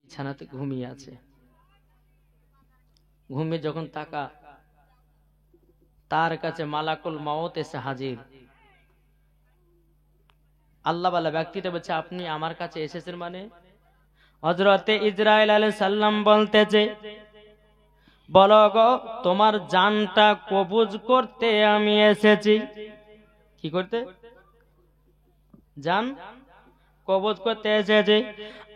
বিছানাতে ঘুমিয়ে আছে। ঘুমিয়ে যখন তাকা, তার কাছে মালাকুল মউত এসে হাজির। আল্লাহ বালা ব্যক্তিটা বলছে, আপনি আমার কাছে এসেছেন মানে? হযরতে ইসরাইল আলাইহিস সালাম বলতেছে, বলো গো, তোমার জানটা কবজ করতে আমি এসেছি। কি করতে? জান কবজ করতে এসেছে।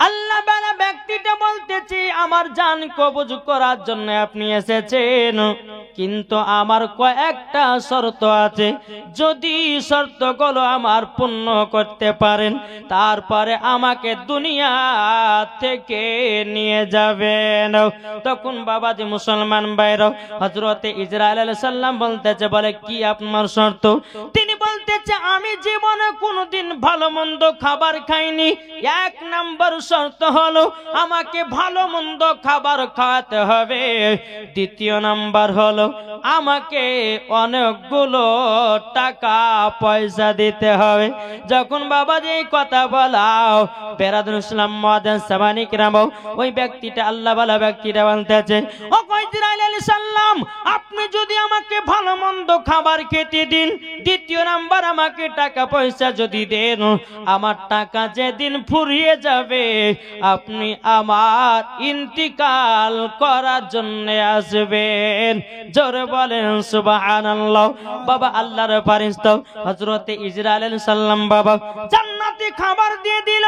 আল্লাহ বালা ব্যক্তিটা বলতেছে, আমার জান কবজ করার জন্য আপনি এসেছেন, কিন্তু আমার কয়েকটা শর্ত আছে। যদি শর্তগুলো আমার পূর্ণ করতে পারেন, তারপরে আমাকে দুনিয়া থেকে নিয়ে যাবেন। তখন বাবাজি মুসলমান ভাইরা, হযরতে ইসরাইল আলাইহিস সালাম বলতেছে, বলে কি আপনার শর্ত? তিনি বলতেছে, আমি জীবনে কোনোদিন ভালো মন্দ খাবার খাইনি। এক নাম্বার শর্ত হলো আমাকে ভালো মন্দ খাবার খাওয়াতে হবে। দ্বিতীয় নাম্বার হলো আমাকে অনেকগুলো টাকা পয়সা দিতে হবে। যখন বাবাজি এই কথা বলাও, বেরাদুল ইসলাম মুআদ্দিন সামানি কিরাম, ওই ব্যক্তিটা আল্লাহ ওয়ালা ব্যক্তিটা বলতেছে, ও ইসরাইল আলাইহিস সালাম, আপনি যদি আমাকে ভালো মন্দ খাবার খেতে দিন, দ্বিতীয় নাম্বার আমাকে টাকা পয়সা যদি দেন, আমার টাকা যেদিন ফুরিয়ে যাবে, আপনি আমার ইন্তিকাল করার জন্য আসবেন। জোরে বলেন সুবহানাল্লাহ। বাবা আল্লাহর ফেরেশতা হযরতে ইসরাইল আলাইহিস সালাম বাবা জান্নাতি খাবার দিয়ে দিল।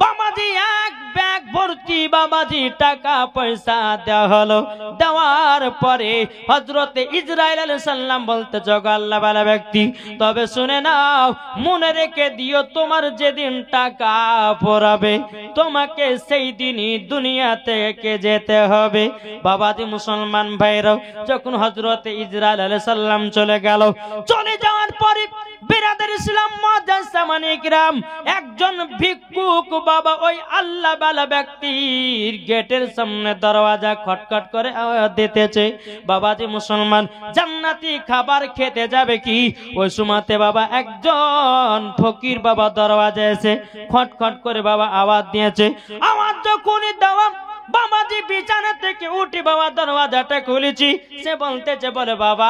বাবাজি এক ব্যাগ ভর্তি বাবাজি টাকা পয়সা দেওয়া হলো। দেওয়ার পরে হযরতে ইসরাইল আলাইহিস সালাম বলতে, জগ আল্লাহ ওয়ালা ব্যক্তি, তবে শুনে নাও, মনে রেখে দিও, তোমার যেদিন টাকা পড়াবে, তোমাকে সেই দিনই দুনিয়া থেকে যেতে হবে। বাবাজি মুসলমান ভাইরা, যখন হযরতে ইসরাইল আলাইহিস সালাম চলে গেল, চলে যাওয়ার পরে বিরাদর ইসলাম মুআদ্দিন সামানি কিরাম, একজন ভিক্ষুক বাবা ওই আল্লাহ ওয়ালা ব্যক্তির গেটের সামনে দরওয়াজা খটখট করে আওয়াজ দিতেছে। বাবাজি মুসলমান, জান্নাতি খাবার খেতে যাবে কি, ওই সময়তে বাবা একজন ফকির বাবা দরওয়াজা এসে খটখট করে বাবা আওয়াজ দিয়েছে। আওয়াজ যখনই দেওয়া, বাবাজি বিছানা থেকে উঠে বাবা দরওয়াজাটা খুলেছি। সে বলতেছে, বলে বাবা,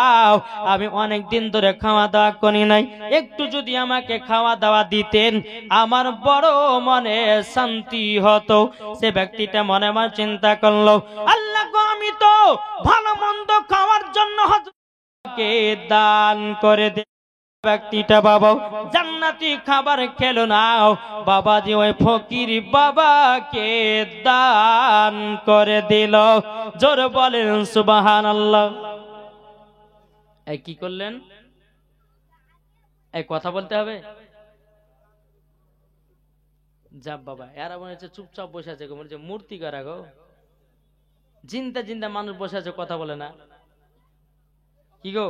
আমি অনেক দিন ধরে খাওয়া দাওয়া করি নাই, একটু যদি আমাকে খাওয়া দাওয়া দিতেন, আমার বড় মনে শান্তি হতো। সে ব্যক্তিটা মনে মনে চিন্তা করলো, আল্লাহ গো, আমি তো ভালো মন্দ খাওয়ার জন্য হযরতকে দান করে দে। ব্যক্তিটা বাবা জান্নাতি খাবার খেলো না, বাবাজি ওই ফকির বাবাকে দান করে দিল। জোরে বলেন সুবহানাল্লাহ। এই কি করলেন? এই কথা বলতে হবে। যা বাবা, এরা মনে হচ্ছে চুপচাপ বসে আছে, মনে হচ্ছে মূর্তি করা গো, জিন্দা জিন্দা মানুষ বসে আছে, কথা বলে না। কি গো,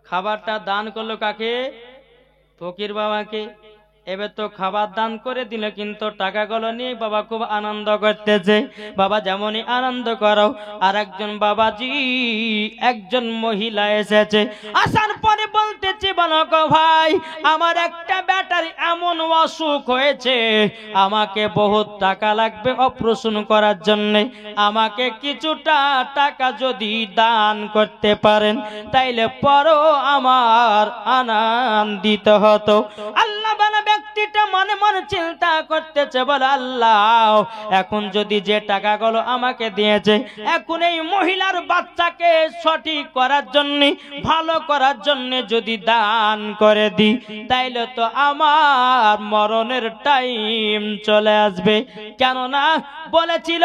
খাবারটা দান করলো কাকে? ফকির বাবাকে। এবার তো খাবার দান করে দিল, কিন্তু টাকাগুলো নিয়ে বাবা খুব আনন্দ করতেছে। বাবা যেমনই আনন্দ করো, আর একজন বাবাজি একজন মহিলা এসেছে। আসার পরে বলতেছে, বলো গো ভাই, আমার একটা ব্যাটার এমন অসুখ হয়েছে, আমাকে বহুত টাকা লাগবে অপারেশন করার জন্য, আমাকে কিছুটা টাকা যদি দান করতে পারেন, তাইলে পরও আমার আনন্দিত হতো। আল্লাহ বালা ব্যক্তিটা মনে মনে চিন্তা করতেছে, বলে আল্লাহ, এখন যদি যে টাকাগুলো আমাকে দিয়েছে, এখন এই মহিলার বাচ্চাকে সঠিক করার জন্য, ভালো করার জন্য যদি দান করে দিই, তাইলে তো আমার মরণের টাইম চলে আসবে। কেননা বলেছিল,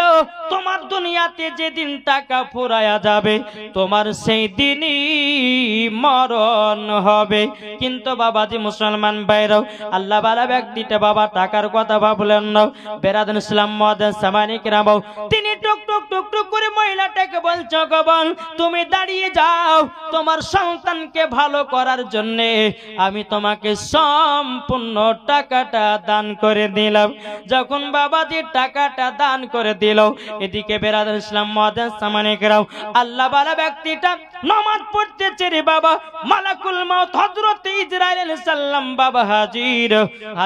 তোমার দুনিয়াতে যেদিন টাকা ফুরায়া যাবে, তোমার সেই দিনই মরণ হবে। কিন্তু বাবাজি মুসলমান ভাইরাও, আল্লাহ বালা ব্যক্তিটা বাবা টাকার কথা ভাবলেন না। বেরাদুল ইসলাম মুআদ্দিন সামানি কিরাম, তিনি টুক টুক টুক টুক করে মহিলাটাকে বলছো, গবন তুমি দাঁড়িয়ে যাও, তোমার সন্তানকে ভালো করার জন্য আমি তোমাকে সম্পূর্ণ টাকাটা দান করে দিলাম। যখন বাবাজি টাকাটা দান করে দিল, এদিকে বেরাদুল ইসলাম মুআদ্দিন সামানি কিরাম, আল্লাহ বালা ব্যক্তিটা নামাজ পড়তেছে রে বাবা, মালাকুল মউত হযরত ইসরাইল আলাইহিস সালাম বাবা হাজির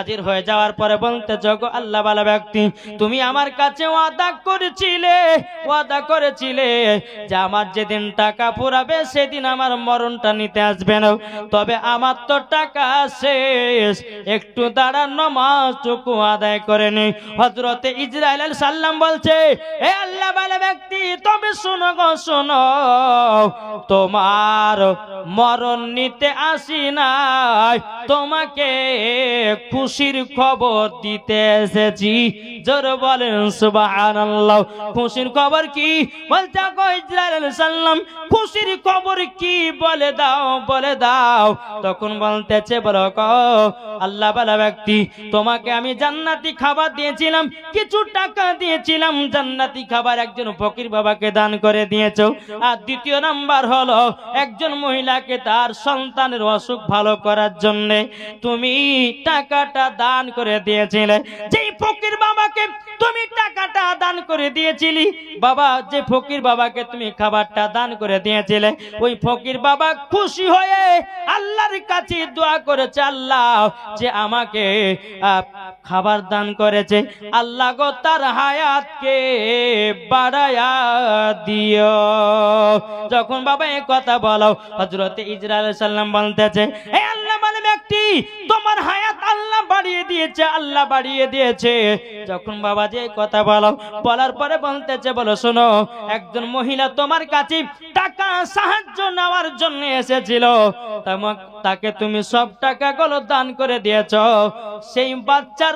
হাজির হয়ে যাওয়ার পরে বলতে জগো আল্লাহ বালা ব্যক্তি, তুমি আমার কাছে ওয়াদা করেছিলে যে আমার যেদিন টাকা ফুরাবে সেদিন আমার মরণটা নিতে আসবে না, তবে আমার তো টাকা শেষ, একটু দাঁড়ান নামাজটুকু আদায় করে নি। হযরতে ইসরাইল আলাইহিস সালাম বলছে, হে আল্লাহ বালা ব্যক্তি, তবে শোনো গো শোনো, তোমার মরণ নিতে আসি নাই, তোমাকে খুশির খবর দিতে এসেছি। জোরে বলেন সুবহানাল্লাহ। খুশির খবর কি? বলতে গো ইসরাইল আলাইহিস সালাম, খুশির খবর কি বলে দাও। তখন বলতেছে, বলো গো আল্লাহ বালা ব্যক্তি, তোমাকে আমি জান্নাতি খাবার দিয়েছিলাম, কিছু টাকা দিয়েছিলাম, জান্নাতি খাবার একজন ফকির বাবাকে দান করে দিয়েছো। আর দ্বিতীয় নাম্বার হলো, একজন মহিলাকে তার সন্তানের অসুখ ভালো করার জন্য তুমি টাকাটা দান করে দিয়েছিলে। যেই ফকির বাবাকে তুমি টাকাটা দান করে দিয়েছিলি, বাবা যে ফকির বাবাকে তুমি খাবারটা দান করে দিয়েছিলে, ওই ফকির বাবা খুশি হয়ে আল্লাহর কাছে দোয়া করেছে, আল্লাহ যে আমাকে খাবার দান করেছে, আল্লাহ গো তার হায়াতকে বাড়ায়া দিও। যখন বাবা এই কথা বলো, হযরতে ইসরাইল আলাইহিস সালাম বলতেছে, হে আল্লাহ মানে ব্যক্তি, তোমার হায়াত আল্লাহ বাড়িয়ে দিয়েছে। যখন বাবা যে কথা বলার পরে বলতেছে, বলো শোনো, একজন মহিলা তোমার কাছে টাকা সাহায্য নেওয়ার জন্য এসেছিল, তাকে তুমি সব টাকাগুলো দান করে দিয়েছো। সেই বাচ্চার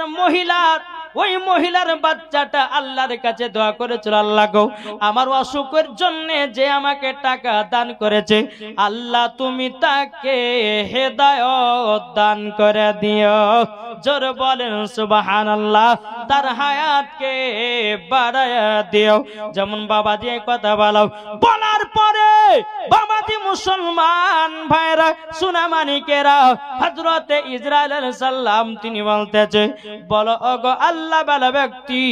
ওই মহিলার বাচ্চাটা আল্লাহর কাছে দোয়া করেছিল, আল্লাহ গো আমার অসুখের জন্য যে আমাকে টাকা দান করেছে, আল্লাহ তুমি তাকে হেদায়েত দান করে দিও। জোরে বলেন সুবহানাল্লাহ। তার হায়াতকে বাড়ায়া দিও। যেমন বাবাজি এই কথা বলার পরে বাবাজি মুসলমান ভাইরা, সুনামানিকেরা, হযরতে ইসরাইল আলাইহিস সালাম তিনি বলতেছে, বলো ওগো আল্লাহ বালা ব্যক্তি,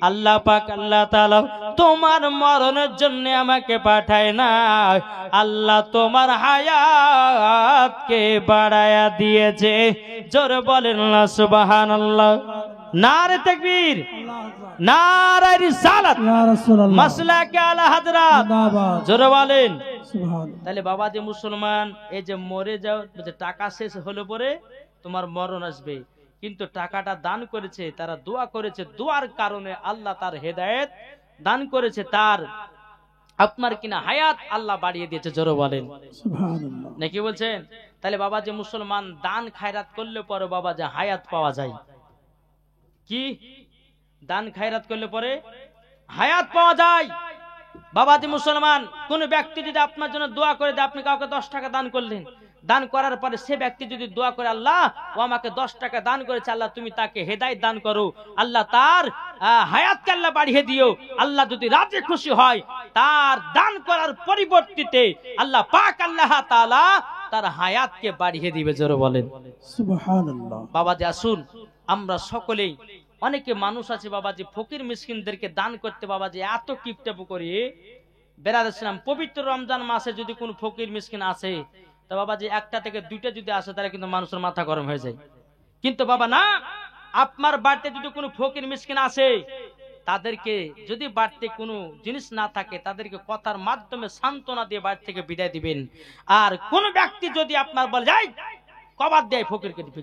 আল্লাহ পাক আল্লাহ তাআলা তোমার মরণের জন্য আমাকে পাঠায় না, আল্লাহ তোমার হায়াতকে বাড়ায়া দিয়েছে। জোরে বলেন না সুবহানাল্লাহ। নারে তাকবীর, নারে রিসালাত, ইয়া রাসূলুল্লাহ, মাসলাকে আলা হযরত, জোরে বলেন সুবহানাল্লাহ। তাহলে বাবা যে মুসলমান, এই যে মরে যাও, যে টাকা শেষ হলে পরে তোমার মরণ আসবে, কিন্তু টাকাটা দান করেছে, তারা দোয়া করেছে, দোয়ার কারণে আল্লাহ তার হেদায়েত দান করেছে, তার আপনার কিনা হায়াত আল্লাহ বাড়িয়ে দিয়েছে। জোরে বলেন সুবহানাল্লাহ। নাকি বলছেন? তাহলে বাবা যে মুসলমান দান খায়রাত করলে পরে বাবা যে হায়াত পাওয়া যায়, কি দান খায়রাত করলে পরে হায়াত পাওয়া যায়। বাবাজি মুসলমান, কোন ব্যক্তি যদি আপনার জন্য দোয়া করে দেয়, আপনি কাউকে 10 টাকা দান করলেন, দান করার পরে সে ব্যক্তি যদি দোয়া করে, আল্লাহ ও আমাকে 10 টাকা দান করেছে, আল্লাহ তুমি তাকে হেদায়েত দান করো, আল্লাহ তার হায়াতকে আল্লাহ বাড়িয়ে দিও। আল্লাহ যদি রাজি খুশি হয়, তার দান করার পরিবর্তিতে আল্লাহ পাক আল্লাহ তাআলা তার হায়াতকে বাড়িয়ে দিবে। জোরে বলেন সুবহানাল্লাহ। বাবাজি আসুন, আমরা সকলেই, অনেকে মানুষ আছে বাবাজি ফকির মিসকিনদেরকে দান করতে বাবাজি এত কিপটাপু করি। বেরাদাম পবিত্র রমজান মাসে যদি কোন ফকির মিসকিন আসে, তা বাবাজি একটা থেকে দুইটা যদি আসে, তাহলে কিন্তু মানুষের মাথা গরম হয়ে যায়। কিন্তু বাবা না, আপনার বাড়িতে যদি কোনো ফকির মিসকিন আসে, তাদেরকে যদি বাড়িতে কোনো জিনিস না থাকে, তাদেরকে কথার মাধ্যমে সান্ত্বনা দিয়ে বাড়ি থেকে বিদায় দিবেন। আর কোন ব্যক্তি যদি আপনার বলে যাই কবাদ দেয় ফকিরকে দিবে,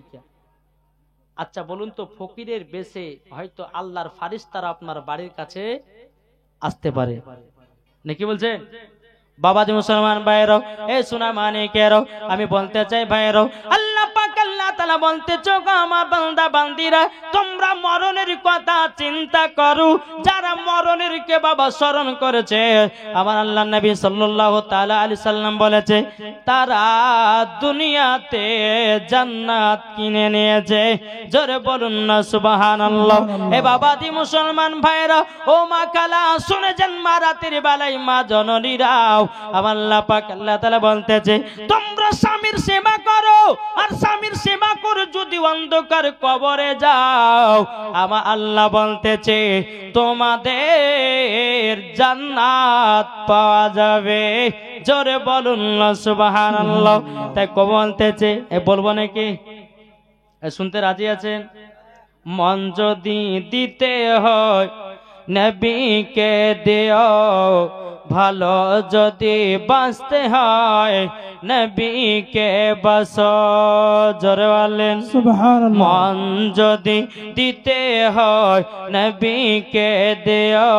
আচ্ছা বলুন তো, ফকিরের বেশে হয়তো আল্লাহর ফারিস্তারা আপনার বাড়ির কাছে আসতে পারে নাকি বলছেন? বাবাজি মুসলমান ভাইয়েরও, এ সোনা মানিকেরও, আমি বলতে চাই ভাইয়েরও, আল্লাহ পাক আল্লাহ তাআলা বলতেছ, আমার বান্দা বান্দিরা, তোমরা মরণের কথা চিন্তা করো। যারা মরণের কে বাবা স্মরণ করেছে, আমার আল্লাহ নবী সাল্লাল্লাহু তাআলা আলাইহি সাল্লাম বলেছে, তারা দুনিয়াতে জান্নাত কিনে নিয়েছে। জোরে বলুন না সুবহানাল্লাহ। এ বাবাজি মুসলমান ভাইয়েরা, ও মা খালা শুনে যান, মা রাতের বেলায় মা জননীরাও, আমার আল্লাহ পাক আল্লাহ তাআলা বলতেছে, তোমরা স্বামীর সেবা করো, আর স্বামীর সেবা করে যদি অন্ধকার কবরে যাও, আমার আল্লাহ বলতেছে তোমাদের জান্নাত পাওয়া যাবে। জোরে বলুন না সুবহানাল্লাহ। তাই কো বলতেছে, এ বলবো নাকি? শুনতে রাজি আছেন? মন যদি দিতে হয় নবীকে দিও, ভালো যদি বাঁচতে হয় নবীকে বাসো। জোরে বলেন সুবহানাল্লাহ। মন যদি দিতে হয় নবীকে দিও,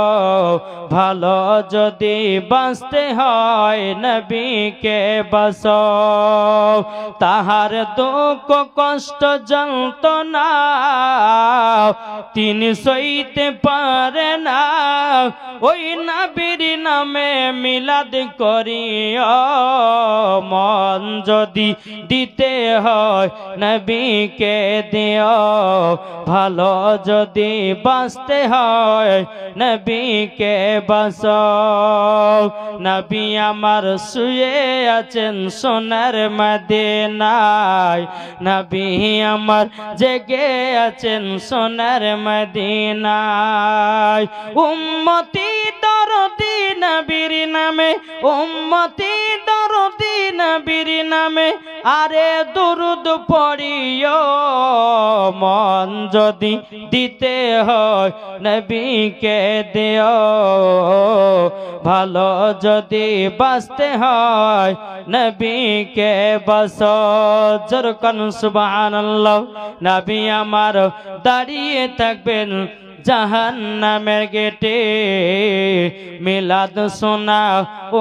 ভালো যদি বাঁচতে হয় নবীকে বাসো। তাহার দুঃখ কষ্ট যন্ত্রণা তিনি সইতে পারে না, ওই নবীর নামে মিলাদ করিও। মন যদি দিতে হয় নবীকে দিও, ভালো যদি বাঁচতে হয় নবীকে বাসো। নবী আমার শুয়ে আছেন সোনার মদিনায়, নবী আমার জেগে আছেন সোনার মদিনায়। উম্মতি দরদি নবীর নামে, উম্মতি দরদি নবীর নামে আরে দুরুদ পড়িও। মন যদি দিতে হয় নবীকে দিও, ভালো যদি বাঁচতে হয় নবীকে বাসো। জোরকান সুবহানাল্লাহ। নবী আমার দাঁড়িয়ে থাকবেন জাহান্নামের গেটে, মিলাদ শোনা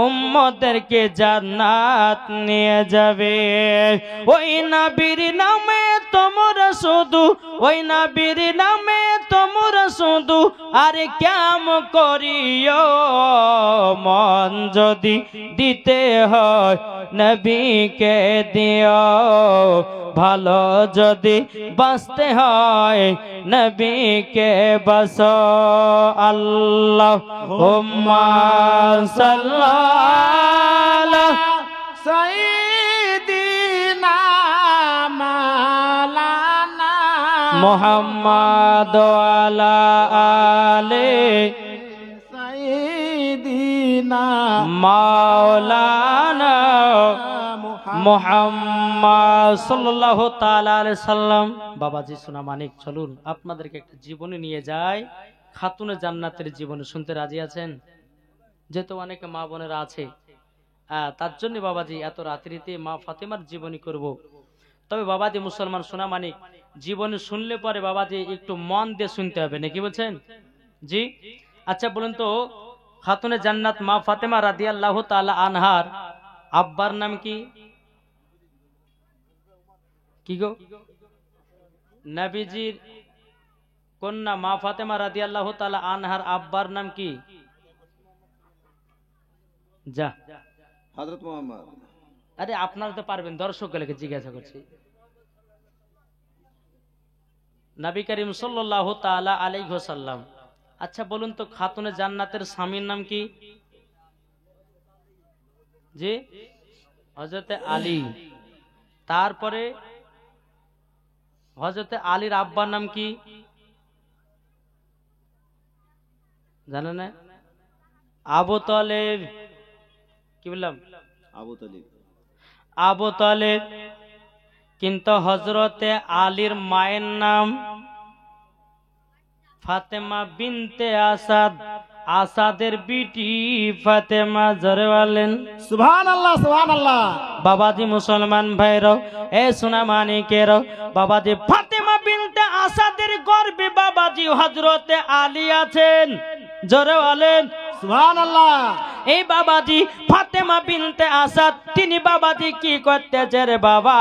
উম্মতদেরকে জান্নাত নিয়ে যাবে। ওই নবীর নামে তোমরা শুধু, ওই নবীর নামে তোমরা শুধু আরে কাম করিও। মন যদি দিতে হয় নবীকে দিও, ভালো যদি বাঁচতে হয় নবীকে বাসো। আল্লাহুম্মা সাল্লি সাইয়্যিদিনা মাওলানা মুহাম্মাদ আলা আলি সাইয়্যিদিনা মাওলানা মুহাম্মদ সাল্লাল্লাহু তাআলা আলাইহি সাল্লাম। বাবাজি সোনা মানিক, চলুন আপনাদেরকে একটা জীবনী নিয়ে যাই, খাতুনে জান্নাতের জীবনী। শুনতে রাজি আছেন? যেহেতু অনেকে মা বোনেরা আছে, তার জন্য বাবাজি এত রাত্রিতে মা ফাতেমার জীবনী করব। তবে বাবাজি মুসলমান সোনা মানিক, জীবনী শুনলে পরে বাবাজি একটু মন দিয়ে শুনতে হবে, নাকি বলছেন? জি। আচ্ছা বলুন তো, খাতুনে জান্নাত মা ফাতেমা রাদিয়াল্লাহু তাআলা আনহার আব্বার নাম কি? কি গো? নবীজির কন্যা মা ফাতেমা রাদিয়াল্লাহু তাআলা আনহার আব্বার নাম কি? যা হযরত মুহাম্মদ। আরে আপনারা তো পারবেন, দর্শকগুলোকে জিজ্ঞাসা করছি। নবী করিম সাল্লাল্লাহু তাআলা আলাইহি ওয়াসাল্লাম। আচ্ছা বলুন তো, খাতুনে জান্নাতের স্বামীর নাম কি? জি, হযরতে আলী। তারপরে হযরতে আলীর আব্বার নাম কি জানেন না? আবু তালেব। কি বললাম? আবু তালিব। আবু তালেব। কিন্তু হযরতে আলীর মায়ের নাম ফাতেমা বিনতে আসাদ, আসাদের বিটি ফাতেমা। জোরে বলেন সুবহানাল্লাহ, সুবহানাল্লাহ। বাবাজি মুসলমান ভাইরাও, এ সোনা মানিকেরাও, বাবাজি ফাতেমা বিনতে আসাদের গর্ভে বাবাজি হযরতে আলী আছেন। জোরে বলেন সুবহানাল্লাহ। এই বাবাজি ফাতেমা বিনতে আসাদ, তিনি বাবাজি কি করতেছে রে বাবা?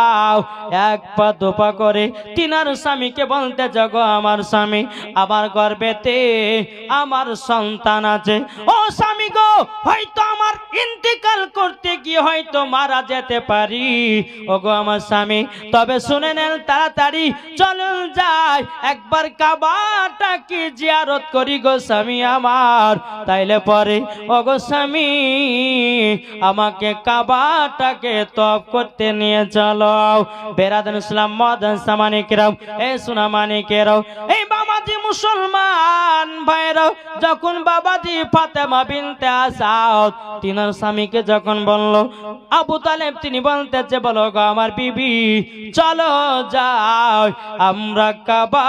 এক পা দুপা করে তিনার স্বামীকে বলতে, জগো আমার স্বামী, আমার গর্ভেতে আমার সন্তান আছে। ও স্বামী গো, হয়তো আমার ইন্তেকাল করতে গিয়ে হয়তো মারা যেতে পারি। ও গো আমার স্বামী, তবে শুনে নেন, তাড়াতাড়ি চলুন যাই, একবার কাবাটাকে জিয়ারত করি গো স্বামী আমার। তাইলে পরে ও গো স্বামী, আমাকে কাবাটাকে তওয়াফ করতে নিয়ে চলো। বেরাদান ইসলাম মাদান সামানিকেরাও, এ সোনা মানিকেরাও, এই বাবাজি মুসলমান ভাইরা, যখন বাবাজি ফাতেমা বিনতে আসাদ তিনার স্বামীকে যখন বলল, আবু তালেব তিনি বলতেছে, বলো গো আমার বিবি, চলো যাও আমরা কাবা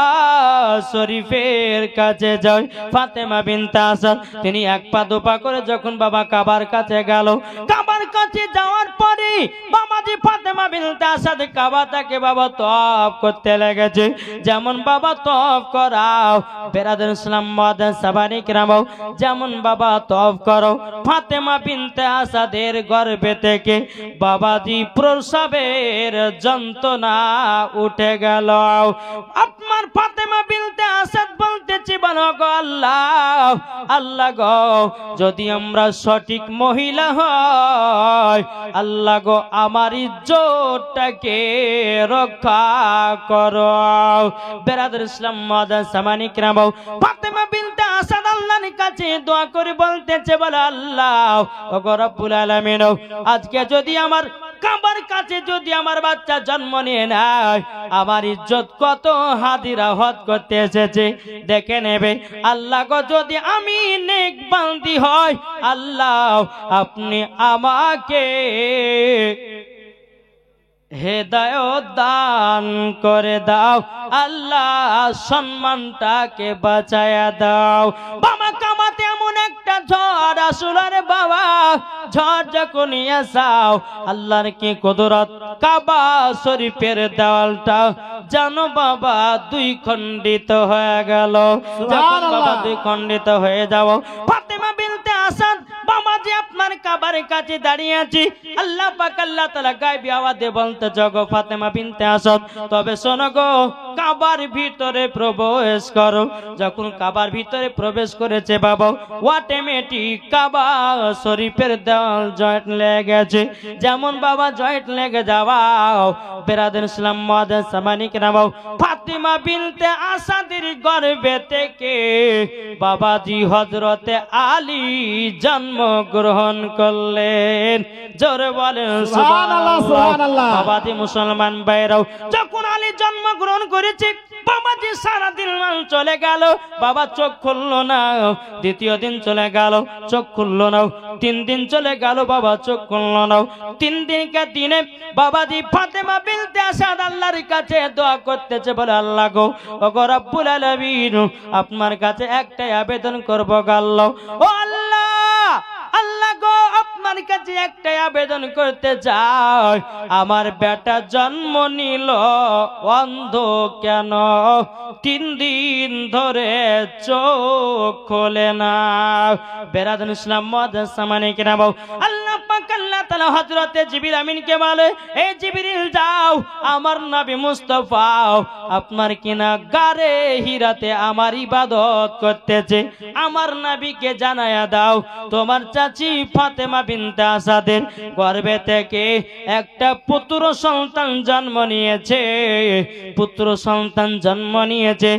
শরীফের কাছে যাই। ফাতেমা বিনতে আসাদ তিনি এক পা দুপা করে যখন বাবা কাবার কাছে গেল, কাবার কাছে যাওয়ার পরে বাবাজি ফাতেমা বিনতে আসাদ কাবাটাকে বাবা তওয়াফ করতে লেগেছে। যেমন বাবা তওয়াফ করাও বেরাদার ইসলাম মাদান সাবানি কিরামাও, যেমন বাবা তওয়াফ করো, ফাতেমা বিনতে আসাদের গর্ভে থেকে বাবাজি প্রসবের যন্ত্রণা উঠে গেল। আপনার ফাতেমা বিনতে আসাদ বলতেছি, বলো গো আল্লাহ, আল্লাহ গো, যদি আমরা সঠিক মহিলা হয়, আল্লাহ গো আমার ইজ্জতটাকে রক্ষা করো। বেরাদার ইসলাম মাদান সামানি কিরামাও, ফাতেমা বিনতে আসাদ আল্লাহর কাছে দোয়া করে বলতেছে, বলে আল্লাহ ওগো রব্বুল আলামিন, আজকে যদি আমার কাবার কাছে যদি আমার বাচ্চা জন্ম নিয়ে নেয়, আমার ইজ্জত কত হাদিরা হজ করতে এসেছে দেখে নেবে। আল্লাহ গো, যদি আমি নেক বান্দি হয়, আল্লাহ আপনি আমাকে হেদায়েত দান করে দাও, আল্লাহ সম্মানটাকে বাঁচায়া দাও। বাবা কামাতে এমন একটা ঝড় আসলো রে বাবা, ঝড় যখন এসাও, আল্লাহর কি কুদরত, কাবা শরীফের দেওয়ালটা জানো বাবা দুই খণ্ডিত হয়ে গেল। যখন বাবা দুই খণ্ডিত হয়ে যাও, ফাতেমা বিনতে আসাদ বাবাজি আপনার কাবার কাছে দাঁড়িয়ে আছি, আল্লাহ পাক আল্লাহ তাআলা গায়বী আওয়াজে বলতে, জগো ফাতেমা বিনতে আসাদ, তবে শোনো গো, কাবার ভিতরে প্রবেশ করো। যখন কাবার ভিতরে প্রবেশ করেছে বাবা, অটোমেটিক কাবা শরীফের দেওয়াল জয়েন্ট লেগেছে। যেমন বাবা জয়েন্ট লেগে যাওয়াও বেরাদার ইসলাম মাদান সামানি কিরামাও, ফাতেমা বিনতে আসাদের গর্ভে থেকে বাবাজি হযরতে আলী জন্মগ্রহণ করলেন। জোরে বলেন সুবহানাল্লাহ, সুবহানাল্লাহ। বাবাজি মুসলমান ভাইরাও, যখন আলী জন্মগ্রহণ করেছে, বাবাজি সারাদিন চলে গেল, বাবা চোখ খুললো না। দ্বিতীয় দিন চলে গেল, চোখ খুললো না। 3 দিন চলে গেল, বাবা চোখ খুললো না। 3 দিনকার দিনে বাবাজি ফাতেমা বিনতে আসাদ আল্লাহর কাছে দোয়া করতেছে, বলে আল্লাহ গো, ওগো রব্বুল আলামিন, আপনার কাছে একটাই আবেদন করব গো আল্লাহ, ও আল্লাহ, আল্লাহ গো, আপনার কাছে একটাই আবেদন করতে চাই, আমার বেটা জন্ম নিল অন্ধ কেন, 3 দিন ধরে চোখ খোলে না। বেরাদার ইসলাম মাদান সামানি কিরামাও, আল্লাহ পাক আল্লাহ তাআলা হযরতে জিবরিল আমিনকে বলে, এই জিবরিল যাও, আমার নবী মুস্তাফা আপনার কিনা গারে হিরাতে আমার ইবাদত করতেছে, আমার নবীকে জানায়া দাও, তোমার চাচি ফাতেমা বিনতে আসাদের গর্ভে থেকে একটা পুত্র সন্তান জন্ম নিয়েছে, পুত্র সন্তান জন্ম নিয়েছে,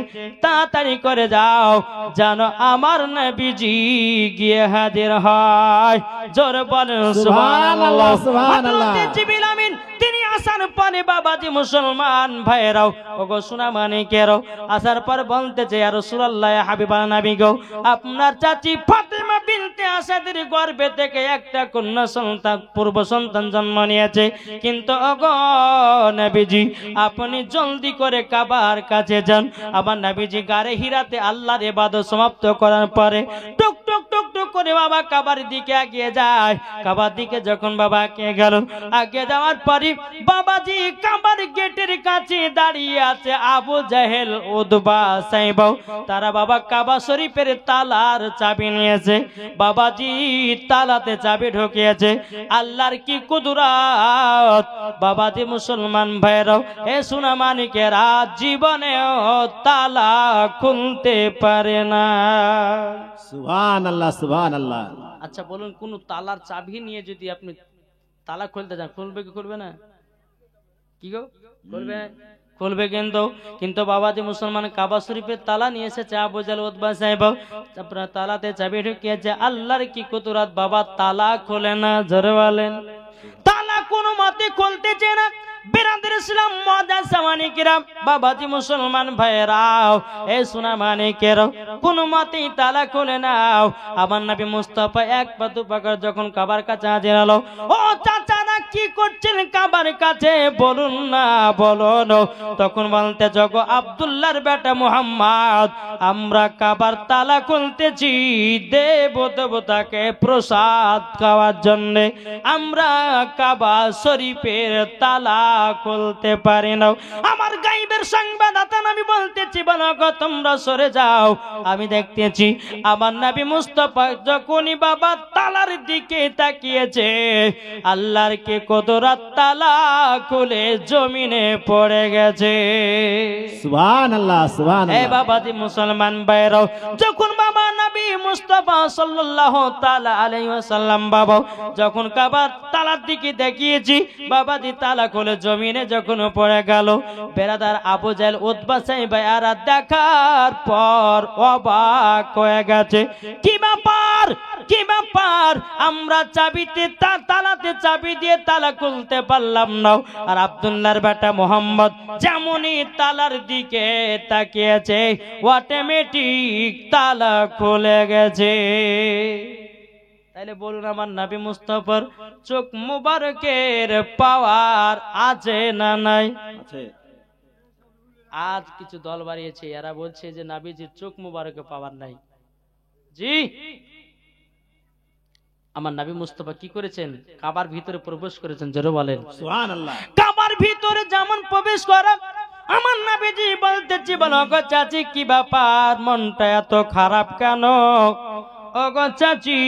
তাড়াতাড়ি করে যাও, জানো আমার নবীজি গিয়ে হাজির হয়। জোরে বলেন সুবহানাল্লাহ, সুবহানাল্লাহ। জিবরিল আমিন তিনি আসার পরে বাবাজি মুসলমান ভাইরাও, ওগো সোনা মানিকেরাও, আসার পর বলতেছে, ইয়া রাসূলুল্লাহ, ইয়া হাবিবানা নবী গো, আপনার চাচি ফাতেমা বিনতে আসাদের গর্ভে থেকে একটা কন্যা সন্তান পূর্ব সন্তান জন্ম নিয়েছে, কিন্তু ওগো নবীজি আপনি জলদি করে কাবার কাছে যান। আমার নবীজি গারে হিরাতে আল্লাহর ইবাদত সমাপ্ত করার পরে টুক টুক টুক টুক করে বাবা কাবার দিকে এগিয়ে যায়। কাবার দিকে যখন বাবা এগিয়ে গেল, আগে যাওয়ার পরে বাবাজি কাবার গেটের কাছে দাঁড়িয়ে আছে আবু জাহেল, উতবা, সাইবা, তারা বাবা কাবা শরীফের তালার চাবি নিয়েছে, বাবাজি তালাতে চাবি ঢুকিয়েছে। আল্লাহর কি কুদরত বাবাজি মুসলমান ভাইরাও, এ সোনা মানিকেরা, জীবনেও তালা খুলতে পারে না। সুবহানাল্লাহ, সুবহানাল্লাহ। আচ্ছা বলুন, কোন তালার চাবি নিয়ে যদি আপনি তালা খুলতে যান, খুলবে কি খুলবে না? কি গো, খুলবে? খুলবে কিন্তু বাবাজি মুসলমান কাবা শরীফের তালা নিয়ে এসেছে আবু জাহেল, উতবা, সাইবা, তারপরে তালাতে চাবি ঢুকিয়েছে। আল্লাহর কি কুদরত, বাবা তালা খোলে না। জোরে বলেন, তালা কোনো মতে খুলতেছে না। বিরাদের ইসলাম মুআজ্জাজ সামানিকেরা, বাবাজি মুসলমান ভাইরাও, এই সোনা মানিকেরাও, কোন মতেই তালা খুলে নাও। আমার নবী মুস্তাফা এক পা দু পা করে যখন কাবার কাছে হাজির হলো, ও চাচারা কি করছেন কাবার কাছে, বলুন না বলুন। তখন বলতে জগো আব্দুল্লাহর বেটা মুহাম্মদ, আমরা কাবার তালা খুলতেছি দেব দেবতাকে প্রসাদ খাওয়ার জন্য, আমরা কাবা শরীফের তালা খুলতে পারি না। আমার গায়েবের সংবাদদাতা নবী বলতেছি, বলো গো তোমরা সরে যাও, আমি দেখতেছি আমার নবী মুস্তাফা যখনই বাবা তালার দিকে তাকিয়েছে, আল্লাহর কে কুদরত, তালা খুলে জমিনে পড়ে গেছে। সুবহানাল্লাহ এ সুবহানাল্লাহ। বাবাজি মুসলমান ভাইরাও, যখন বাবা নবী মুস্তাফা সাল্লাল্লাহু তাআলা আলাইহি ওয়াসাল্লাম বাবা যখন কাবার তালার দিকে দেখিয়েছি, বাবাজি তালা খুলে জমিনে যখন পড়ে গেল, বেরাদার আবু জাহেল উতবা সাইবা এরা দেখার পর অবাক হয়ে গেছে। কি ব্যাপার, কি ব্যাপার, আমরা চাবিতে তালাতে চাবি দিয়ে তালা খুলতে পারলাম না, আর আব্দুল্লাহর বেটা মোহাম্মদ যেমনই তালার দিকে তাকিয়েছে অটোমেটিক তালা খুলে গেছে। তাইলে বলুন আমার নবী মুস্তাফার চোখ মুবারকের পাওয়ার আছে না নাই? আছে। আজ কিছু দল বাড়িয়েছে, এরা বলছে যে নবীজির চোখ মুবারকে পাওয়ার নাই। জি, আমার নবী মুস্তাফা কি করেছেন? কাবার ভিতরে প্রবেশ করেছেন, জোরে বলেন সুবহানাল্লাহ। কাবার ভিতরে যেমন প্রবেশ করা, আমার নবীজি বলতেছি, বলো গো চাচি কি ব্যাপার, মনটা এত খারাপ কেন? ও গো চাচি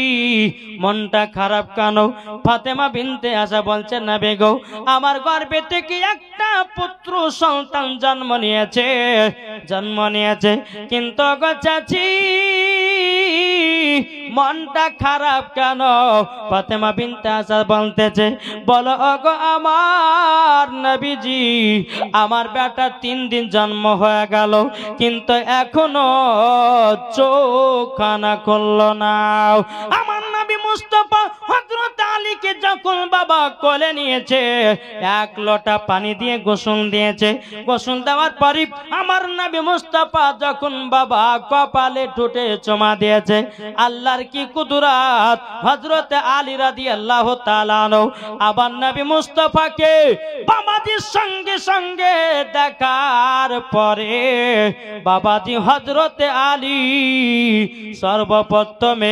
মনটা খারাপ কেন? ফাতেমা বিনতে আশা বলছে, নবী গো আমার গর্ভে থেকে একটা পুত্র সন্তান জন্ম নিয়েছে, কিন্তু গো চাচি মনটা খারাপ কেন? ফাতেমা বিনতে আশা বলতেছে, বলো গো আমার নবীজি, আমার বেটা 3 দিন জন্ম হয়ে গেল, কিন্তু এখনো চোখানা খুললো না। আমার নবী মুস্তাফা হযরত আলীকে যখন বাবা কোলে নিয়েছে, 1 লোটা পানি দিয়ে গোসল দিয়েছে, গোসল দেওয়ার পরই আমার নবী মুস্তাফা যখন বাবা কপালে ঠোঁটে চুমা দিয়েছে, আল্লাহর কি কুদরত, হযরত আলী রাদিয়াল্লাহু তাআলা আনহু আবার নবী মুস্তাফাকে বাবাজির সঙ্গে সঙ্গে দেখার পরে বাবাজি হযরত আলী সর্বপ্রথমে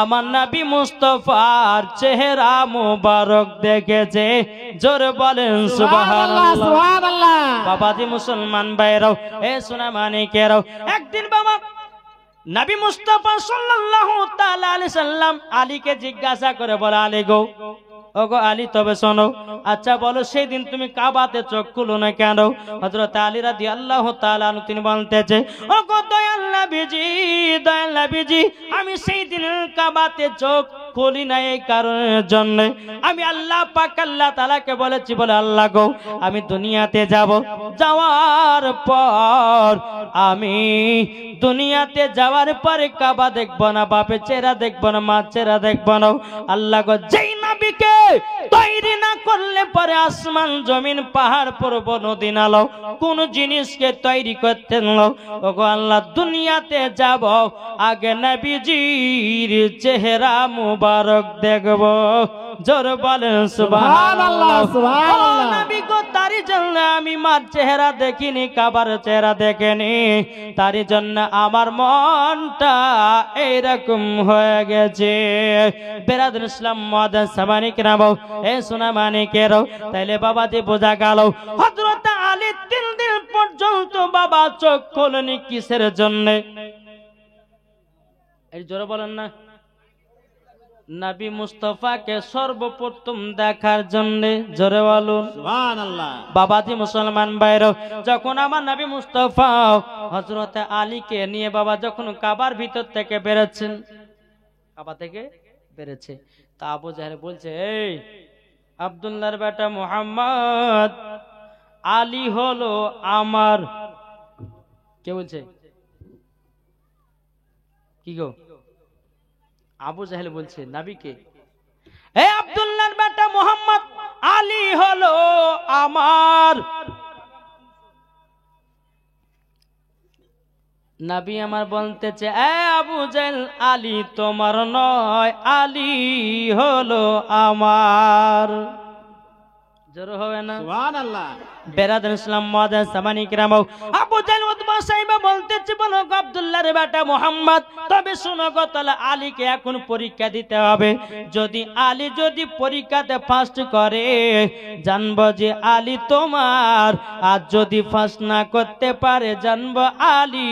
আমার নবী মুস্তাফার চেহারা মুবারক দেখেছে, জোরে বলেন সুবহানাল্লাহ সুবহানাল্লাহ। বাবাজি মুসলমান ভাইরাও, এ সোনা মানিকেরাও, একদিন বাবা নবী মুস্তাফা সাল্লাল্লাহু তাআলা আলাইহি সাল্লাম আলীকে জিজ্ঞাসা করে বলে, আলী গো, ওগো আলী তবে শোনো, আচ্ছা বলো সেই দিন তুমি কাবাতে চোখ খুলো না কেন? হযরত আলী রাদিয়াল্লাহু তাআলা আনহু তিনি বলতেছে, ওগো দয়াল নবীজি, আমি সেই দিন কাবাতে চোখ খুলি না এই কারণের জন্য, আমি আল্লাহ পাক আল্লাহ তাআলাকে বলেছি, বলে আল্লাহ গো আমি দুনিয়াতে যাব, যাওয়ার পর আমি দুনিয়াতে যাওয়ার পরে কাবা দেখবো না, বাপের চেহারা দেখবো না, মার চেহারা দেখবো না। আল্লাহ গো যেই নবীকে তৈরি না করলে পরে আসমান জমিন পাহাড় পর্বত নদী নালা কোন জিনিসকে তৈরি করতেন না, ওগো আল্লাহ দুনিয়াতে যাব, আগে নবীজির চেহারা মুবারক দেখব, জোরে বলেন সুবহানাল্লাহ সুবহানাল্লাহ। নবী গো তারই জন্য আমি মার চেহারা দেখিনি, কাবার চেহারা দেখিনি, তারই জন্য আমার মনটা এইরকম হয়ে গেছে। বেরাদুল ইসলাম মুআজ্জাজ সামানিকেরাম, এ সোনা মানিকেরাও, তাইলে বাবাজি বোঝা গেল হযরত আলী 3 দিন পর্যন্ত বাবা চোখ খোলেনি কিসের জন্য? এই জোরে বলেন না, নবী মুস্তাফাকে সর্বপ্রথম দেখার জন্য, জোরে বলুন সুবহানাল্লাহ। বাবাজি মুসলমান ভাইরা, যখন আমার নবী মুস্তাফা হযরত আলীকে নিয়ে বাবা যখন কাবার ভিতর থেকে বেরোচ্ছেন, কাবা থেকে বেরোচ্ছে, তা আবু জাহেল বলছে, এই আব্দুল্লাহর বেটা মুহাম্মদ, আলী হলো আমার, কে বলছে কি গো? আবু জাহেল বলছে নবীকে, হে আব্দুল্লাহর বেটা মুহাম্মদ, আলী হলো আমার। নবী আমার বলতেছে, এ আবু জেহেল, আলী তোমার নয়, আলী হলো আমার। জোর হবে না? সুবহানাল্লাহ। বেরাদার ইসলাম মুআজ্জাজ সামানি কিরাম, আবু জেহেল উতবা সাইবা বলতেছে, বলো গো আব্দুল্লাহর বেটা মুহাম্মদ, তবে শোনো গো, তাহলে আলীকে এখন পরীক্ষা দিতে হবে। যদি আলী যদি পরীক্ষাতে ফার্স্ট করে, জানবো যে আলী তোমার। আর যদি ফার্স্ট না করতে পারে, জানবো আলী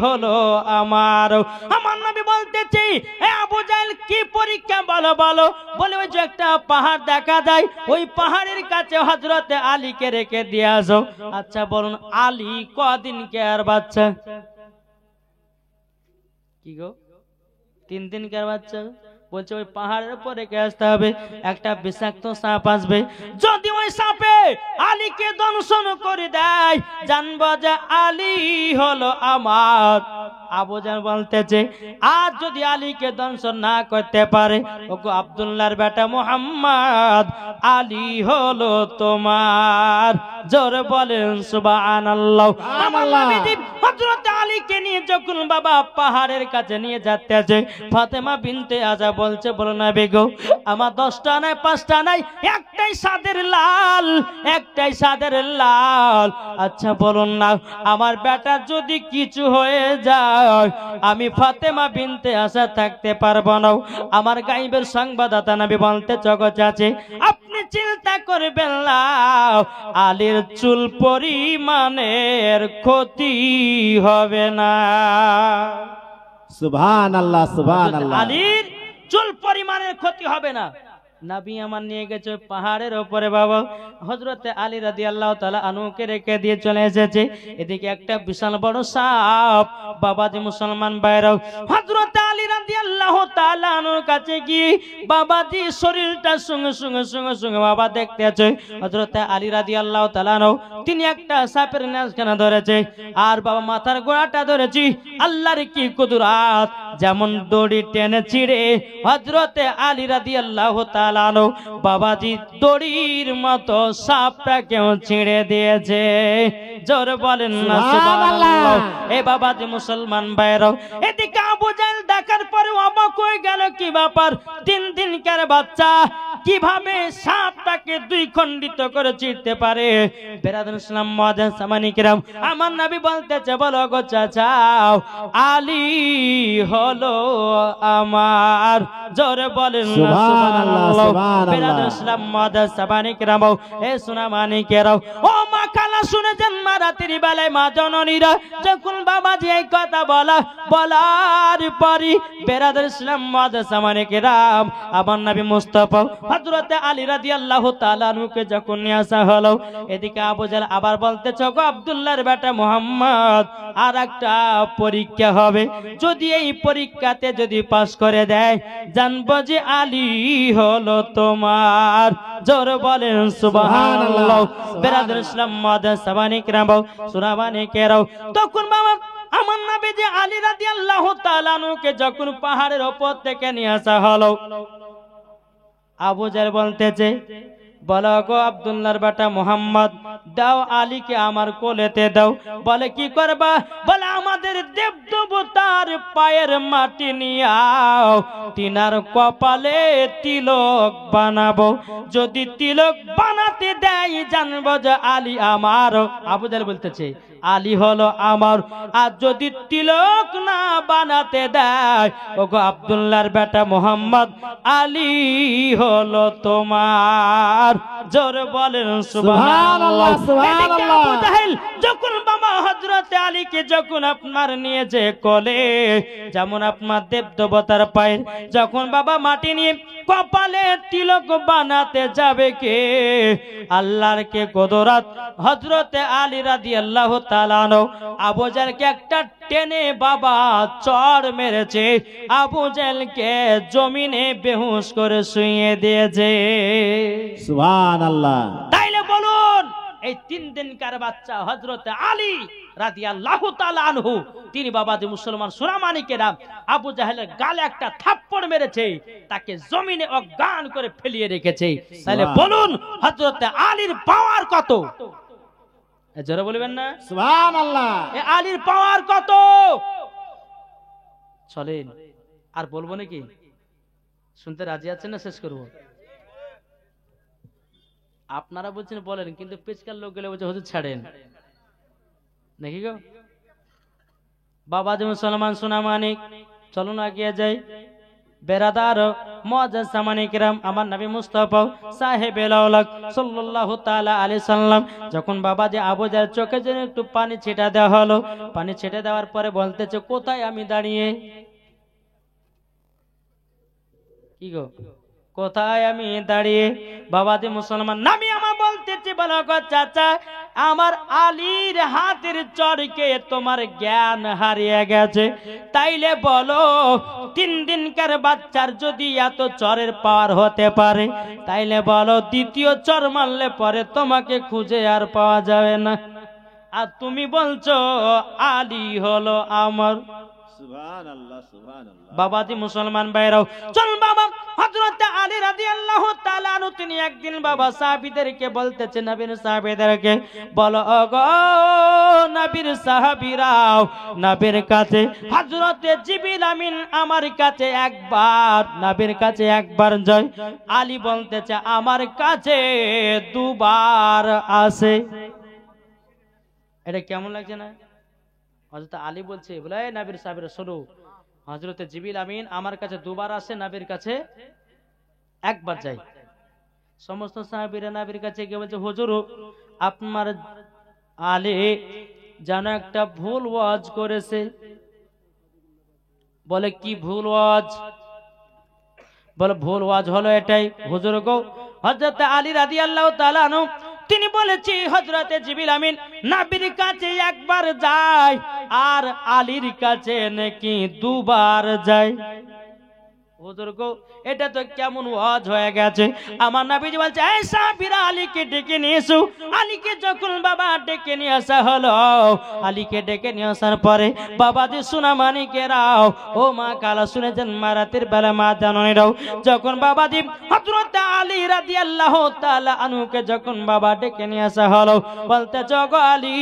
হলো আমার। আমার নবী বলতেছে, এ আবু জেহেল, কি পরীক্ষা বলো বলো। বলে, ওই যে একটা পাহাড় দেখা যায়, ওই পাহাড়ের কাছে হযরতে আলীকে রেখে দিয়ে আসো। আচ্ছা বলুন, আলী কদিন কে আর বাচ্চা? কি গো, 3 দিন কে আর বাচ্চা? বলছে ওই পাহাড়ের উপর রেখে আসতে হবে। একটা বিষাক্ত সাপ আসবে, যদি ওই সাপে আলীকে দংশন করে দেয়, জানবো যে আলী হলো আমার। আবু জেহেল বলতেছে, আর যদি আলীকে দংশন না করতে পারে, ওগো আব্দুল্লাহর বেটা মুহাম্মদ, আলী হলো তোমার। জোরে বলেন সুবহানাল্লাহ। আমার নবীজি হযরত আলীকে নিয়ে যখন বাবা পাহাড়ের কাছে নিয়ে যাচ্ছে, ফাতেমা বিনতে আজা বলছে, বলো না বেগো, আমার 10টা নাই 5টা নাই, একটাই সাদের লাল, একটাই সাদের লাল। আচ্ছা বলুন না, আমার বেটা যদি কিছু হয়ে যায়, আমি ফাতেমা বিনতে আজা থাকতে পারবো না। আমার গায়েবের সংবাদদাতা নবী বলতে, জগৎ আছে, আপনি চিন্তা করবেন না, আলীর চুল পরিমাণের ক্ষতি হবে না। সুবহানাল্লাহ, সুবহানাল্লাহ। আলীর চুল পরিমাণের ক্ষতি হবে না। নবী আমার নিয়ে গেছে পাহাড়ের উপরে বাবা, হযরতে আলী রাদিয়াল্লাহু তাআলা আনহুকে রেখে দিয়ে চলে এসেছে। এদিকে একটা বিশাল বড় সাপ। বাবাজি মুসলমান ভাইরাও, হযরতে আলী রাদিয়াল্লাহু তাআলা আনহুর কাছে গিয়ে বাবাজি শরীরটা সঙ্গে সঙ্গে সঙ্গে সঙ্গে বাবা দেখতে আছে। হযরতে আলী রাদিয়াল্লাহু তাআলা আনহু তিনি একটা সাপের নেজখানা ধরেছে, আর বাবা মাথার গোড়াটা ধরেছি। আল্লাহর কি কুদরত, যেমন দড়ি টেনে ছিঁড়ে হযরতে আলী রাদিয়াল্লাহু তাআলা বাবাজি দড়ির মতো সাপটাকেও ছিঁড়ে দিয়েছে। জোরে বলেন না সুবহানাল্লাহ। এ বাবাজি মুসলমান ভাইরাও, এদিকে আবু জেহেল দেখার পরে অবাক হয়ে গেল, কি ব্যাপার, 3 দিনকার বাচ্চা কিভাবে সাপটাকে 2 খণ্ডিত করে ছিঁড়তে পারে? বেরাদার ইসলাম মুআজ্জাজ সামানি কিরাম, আমার নবী বলতেছে, বলো গো চাচা, আলী হলো আমার। জোরে বলেন না সুবহানাল্লাহ। বেরাদার ইসলাম মুআজ্জাজ সামানি কিরাম, এ সোনা মানিকেরাও, ও মা খালা শুনেছেন, মা রাতের বেলায় মা জননীরা যখন বাবাজি এই কথা বলার পরই বেরাদার ইসলাম মুআজ্জাজ সামানি কিরাম, আমার নবী মুস্তাফা হযরতে আলী রাদিয়াল্লাহু তাআলা আনহুকে যখন নিয়ে আসা হলো, এদিকে আবু জেহেল আবার বলতেছে, গো আব্দুল্লাহর বেটা মুহাম্মদ, আর একটা পরীক্ষা হবে, যদি এই পরীক্ষাতে যদি পাস করে দেয়, জানবো যে আলী হলো তোমার। জোরে বলেন সুবহানাল্লাহ। বেরাদার ইসলাম মুআজ্জাজ সামানি কিরাম, সূরা মানিকেরাও, তখন বাবা আমার নবী যে আলী রাদিয়াল্লাহু তাআলা আনহুকে যখন পাহাড়ের উপর থেকে নিয়ে আসা হলো, আবু জেহেল বলতেছে, বলো গো আব্দুল্লাহর বেটা মুহাম্মদ, দাও আলীকে আমার কোলেতে দাও। বলে, কি করবা? বলে, আমাদের দেবদেবতার পায়ের মাটি নিয়ে আও, তিনার কপালে তিলক বানাবো, যদি তিলক বানাতে দেয়, জানবো যে আলী আমার। আবু জেহেল বলতেছে, আলী হলো আমার, আর যদি তিলক না বানাতে দেয়, ওগো আব্দুল্লাহর বেটা মুহাম্মদ, আলী হলো তোমার। জোরে বলেন সুবহানাল্লাহ, সুবহানাল্লাহ। আবু জেহেল যখন বাবা হযরতে আলীকে যখন আপনার নিয়েছে কোলে, যেমন আপনার দেবদেবতার পায়ের যখন বাবা মাটি নিয়ে কপালে তিলক বানাতে যাবে, কে? আল্লাহর কে কুদরত। হযরতে আলী রাদিয়াল্লাহু তাআলা আনহু আবু জেহেলকে একটা টেনে বাবা চড় মেরেছে, আবু জেহেলকে জমিনে বেহুশ করে শুইয়ে দিয়েছে। সুবহানাল্লাহ। তাইলে বলুন, এই 3 দিনকার বাচ্চা হযরতে আলী রাদিয়াল্লাহু তাআলা আনহু, তিনি বাবাজি মুসলমান সোনামানিকেরা আবু জাহেলের গালে একটা থাপ্পড় মেরেছে, তাকে জমিনে অজ্ঞান করে ফেলিয়ে রেখেছে। তাহলে বলুন হযরতে আলীর পাওয়ার কত? জোরে বলবেন না সুবহানাল্লাহ। এ আলীর পাওয়ার কত? চলেন আর বলবো নাকি? শুনতে রাজি আছেন না শেষ করব? আপনারা বলছেন বলেন, কিন্তু পেছকার লোক গেলে বলছে হুজুর ছাড়েন নাকি গো? বাবাজি মুসলমান সোনামানিক, চলুন এগিয়ে যাই। বেরাদার মুআজ্জাজ সামানিক কিরাম, আমার নবী মুস্তাফা সাহেবেল আওলাদ সাল্লাল্লাহু তাআলা আলাইহি সাল্লাম যখন বাবাজি আবু জাহেল চোখে যেন একটু পানি ছিটা দেওয়া হলো, পানি ছিটা দেওয়ার পরে বলতেছে কোথায় আমি দাঁড়িয়ে? কি গো কোথায় আমি দাঁড়িয়ে? বাবাজি মুসলমান নামি আমার বলতেছে, বলো গো চাচা, আমার আলীর হাতের চরকে তোমার জ্ঞান হারিয়ে গেছে। তাইলে বলো 3 দিনকার বাচ্চার যদি এত চরের পাওয়ার হতে পারে, তাইলে বলো দ্বিতীয় চর মারলে পরে তোমাকে খুঁজে আর পাওয়া যাবে না। আর তুমি বলছো আলী হলো আমার। সুবহানাল্লাহ সুবহানাল্লাহ। বাবাজি মুসলমান ভাইরাও, চল বাবা হযরত আলী রাদিয়াল্লাহু তাআলা আনহু তিনি একদিন বাবা সাহাবীদেরকে বলতেছে, নবীর সাহাবীদেরকে বলো ওগো নবীর সাহাবীরাও, নবীর কাছে হযরত জিবরিল আমিন আমার কাছে একবার, নবীর কাছে একবার যায়। আলী বলতেছে আমার কাছে 2 বার আসে। এটা কেমন লাগছে না? হযরত আলী বলছে, বলে নবীর সাহাবীরা শোনো, হযরত জিবরিল আমিন আমার কাছে 2 বার আসে, নবীর কাছে একবার যায়। সমস্ত সাহাবীরা নবীর কাছে গিয়ে বলছে, হুজুর আপনার আলী যেন একটা ভুল ওয়াজ করেছে। বলে কি ভুল ওয়াজ? বলে ভুল ওয়াজ হলো এটাই হুজুর গো, হযরত আলী রাদিয়াল্লাহু তাআলা আনহু তিনি বলেছি হযরতে জিবরিল আমিন নবীর কাছে একবার যায় আর আলীর কাছে নাকি 2 বার যায়। হুজুর গো এটা তো কেমন ওয়াজ হয়ে গেছে। আমার নবীজি বলছে, এই সাহাবীরা আলীকে ডেকে নিয়ে এসো। আলীকে যখন বাবা ডেকে নিয়ে আসা হলো, আলীকে ডেকে নিয়ে আসার পরে বাবাজি সোনামানিকেরাও, ও মা কালা শুনেছেন মা রাতের বেলা মা জাননীরাও, যখন বাবাজি হযরত আলী রাদিয়াল্লাহু তাআলা আনহুকে যখন বাবা ডেকে নিয়ে আসা হলো, বলতে গো আলী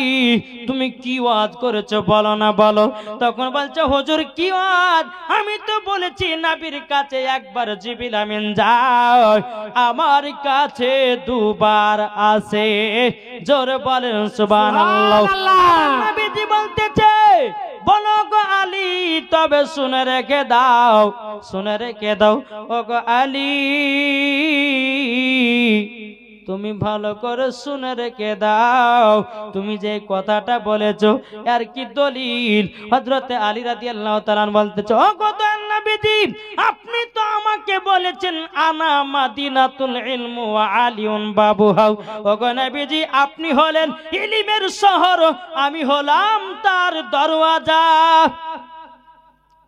তুমি কি ওয়াজ করেছো বলো না বলো। তখন বলছে হুজুর কি ওয়াজ? আমি তো বলেছি নবীর কাছে একবার জিবরিল আমিন যায়, আমার কাছে 2 বার আসে। জোরে বলেন সুবহানাল্লাহ। নবীজি বলতেছে, বলো গো আলী তবে শুনে রেখে দাও, শুনে রেখে দাও ও গো আলী, তুমি ভালো করে শুনে রেখে দাও, তুমি যে কথাটা বলেছো এর কি দলিল? হযরত আলী রাদিয়াল্লাহু তাআলা বলতেছে, ও গো নবীজি আপনি তো আমাকে বলেছেন আনা মাদিনাতুল ইলম ওয়া আলিউন বাবুহা। ও গো নবীজি আপনি হলেন ইলমের শহর, আমি হলাম তার দরওয়াজা।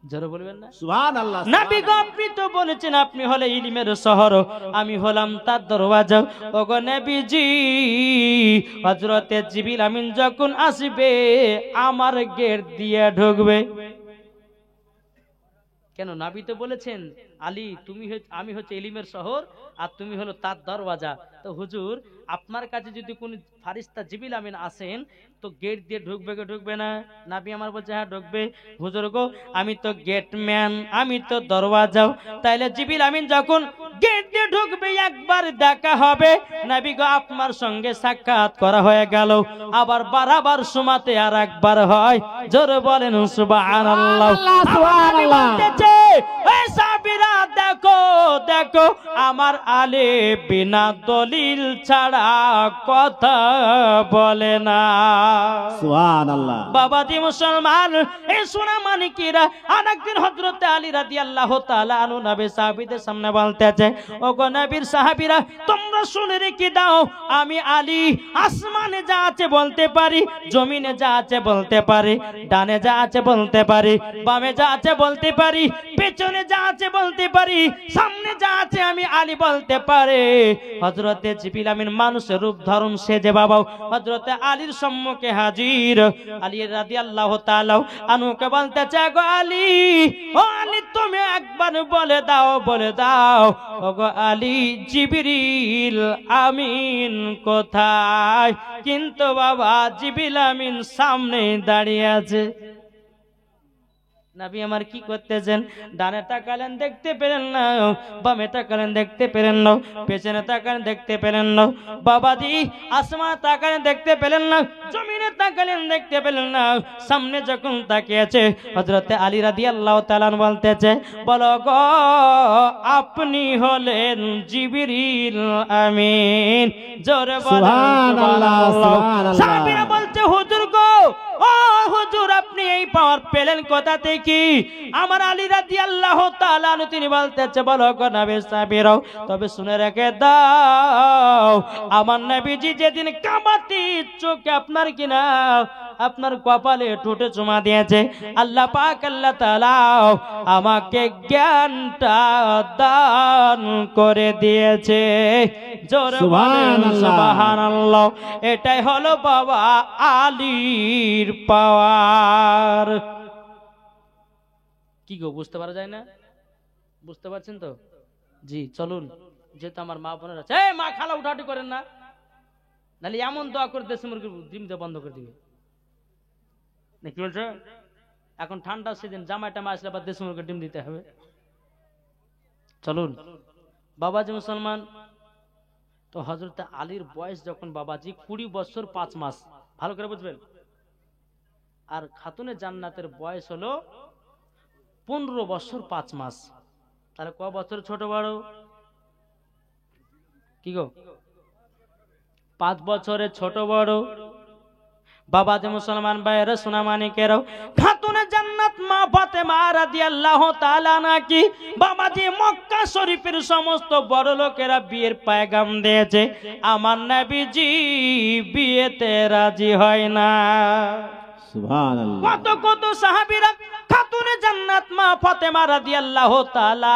জোরে বলবেন না সুবহানাল্লাহ। নবী গো আপনি তো বলেছেন আপনি হলে ইলমের শহর, আমি হলাম তার দরওয়াজা। ওগো নবীজি হযরত জিবরিল আমিন যখন আসবে আমার গেট দিয়ে ঢুকবে। কেন? নবী তো বলেছেন আলী তুমি আমি হচ্ছে ইলমের শহর আর তুমি হলো তার দরওয়াজা। তো হুজুর আপনার কাছে যদি কোন ফারিস্তা জিবরিল আমিন আসেন তো গেট দিয়ে ঢুকবে কি ঢুকবে না? নবী আমার বলছে হ্যাঁ ঢুকবে। হুজুর গো আমি তো গেটম্যান, আমি তো দরওয়াজাও, তাইলে জিবরিল আমিন যখন গেট দিয়ে ঢুকবে একবার দেখা হবে। নবী গো আপনার সঙ্গে সাক্ষাৎ করা হয়ে গেল, আবার বারবার সুমাতে আর একবার হয়। জোরে বলেন সুবহানাল্লাহ সুবহানাল্লাহ। এই সাহাবীরা দেখো দেখো আমার আলী বিনা দলিল ছাড়া কথা বলে না। সুবহানাল্লাহ। বাবাজি মুসলমান এই সোনামানিকেরা আরেকদিন হযরত আলী রাদিয়াল্লাহু তাআলা আনহু নবী সাহাবীদের সামনে বলতেছে, ওগো নবীর সাহাবীরা তোমরা শুনে রেখে দাও, আমি আলী আসমানে যা আছে বলতে পারি, জমিনে যা আছে বলতে পারি, ডানে যা আছে বলতে পারি, বামে যা আছে বলতে পারি, পেছনে যা আছে বলতে পারি, সামনে সামনে যা আছে আমি আলী বলতে পারে। হযরতে জিবরিল আমিন মানুষের রূপ ধারণ সেজে বাবা হযরতে আলীর সম্মুখে হাজির। আলী রাদিয়াল্লাহু তাআলা আনুকে বলতে চায়, গো আলী, ও আলী তুমি একবার বলে দাও, বলে দাও ওগো আলী জিবরিল আমিন কোথায়? কিন্তু বাবা জিবরিল আমিন সামনে দাঁড়িয়ে আছে। নবী আমার কি করতেছেন? ডানে তাকালেন দেখতে পেলেন না, বামে তাকালেন দেখতে পেলেন না, পেছনে তাকালেন দেখতে পেলেন না। বাবাজি আসমান তাকালেন দেখতে পেলেন না, জমিনে তাকালেন দেখতে পেলেন না। সামনে যখন তাকিয়েছে হযরতে আলী রাদিয়াল্লাহু তাআলা বলতেছে, বলো গো আপনি হলেন জিবরিল আমিন। জোরে বলেন সুবহানাল্লাহ, সুবহানাল্লাহ। সাহাবীরা বলছে, হুজুর গো, ও হুজুর আপনি এই পাওয়ার পেলেন কোথা থেকে? আমার আলী রাদিয়াল্লাহু তাআলা তিনি বলতেছে, বলো গো নবী সাহাবীরা, তবে শুনে রেখে দাও আমার নবীজি যেদিন কামাতি চোখে আপনার কিনা আপনার কপালে ঠোঁটে চুমা দিয়েছে, আল্লাহ পাক আল্লাহ তাআলা আমাকে জ্ঞানটা দান করে দিয়েছে। জোরে বলেন সুবহানাল্লাহ। এটাই হলো বাবা আলীর পাওয়ার। কি গো বুঝতে পারা যায় না? বুঝতে পারছেন তো? জি চলুন, যেহেতু আমার মা বোনেরা আছে, এই মা খালা উঠাউঠি করেন না, নাহলে এমন দোয়া করে দেশে মুরগি ডিম দেওয়া বন্ধ করে দিবে। কি বলছো? এখন ঠান্ডা সিজন, জামাইটা মা আসলে আবার দেশে মুরগি ডিম দিতে হবে। চলুন বাবাজি মুসলমান, তো হযরত আলীর বয়স যখন বাবাজি 20 বছর 5 মাস, ভালো করে বুঝবেন। আর খাতুনে জান্নাতের বয়স হলো 15 বছর 5 মাস। তাহলে ক বছর ছোট বড়? কি গো 5 বছরের ছোট বড়। বাবাজি মুসলমান ভাইয়েরা সোনা মানিকেরাও, খাতুনে জান্নাত মা ফাতেমা রাদিয়াল্লাহু তাআলা নাকি বাবাজি মক্কা শরীফের সমস্ত বড় লোকেরা বিয়ের পয়গাম দিয়েছে, আমার নবীজি বিয়েতে রাজি হয় না। সুবহানাল্লাহ। কত কত সাহাবীরা খাতুনে জান্নাত মা ফাতেমা রাদিয়াল্লাহু তাআলা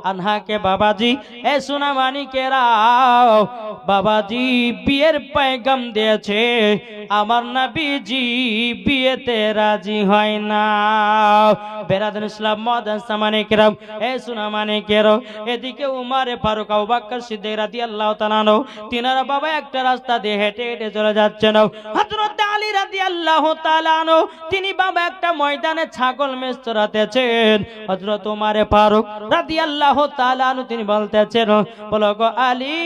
আনহাকে বাবাজি এ সোনা মানিকেরাও বাবাজি বিয়ের পয়গাম দিয়েছে, আমার নবীজি বিয়েতে রাজি হয় না। বেরাদার ইসলাম মাদান সামানিকেরাম, এ সোনা মানিকেরাও, এদিকে উমর ফারুক আবু বকর সিদ্দিক রাদিয়াল্লাহু তাআলা তিনারা বাবা একটা রাস্তা দিয়ে হেঁটে হেঁটে চলে যাচ্ছেন। হযরত আলী রাদিয়াল্লাহু তাআলা তিনি বাবা একটা ময়দানে ছাগল মেষ চরাতেছেন। হযরত উমর ফারুক রাদিয়াল্লাহু তাআলা তিনি বলতেছেন, বলো গো আলী,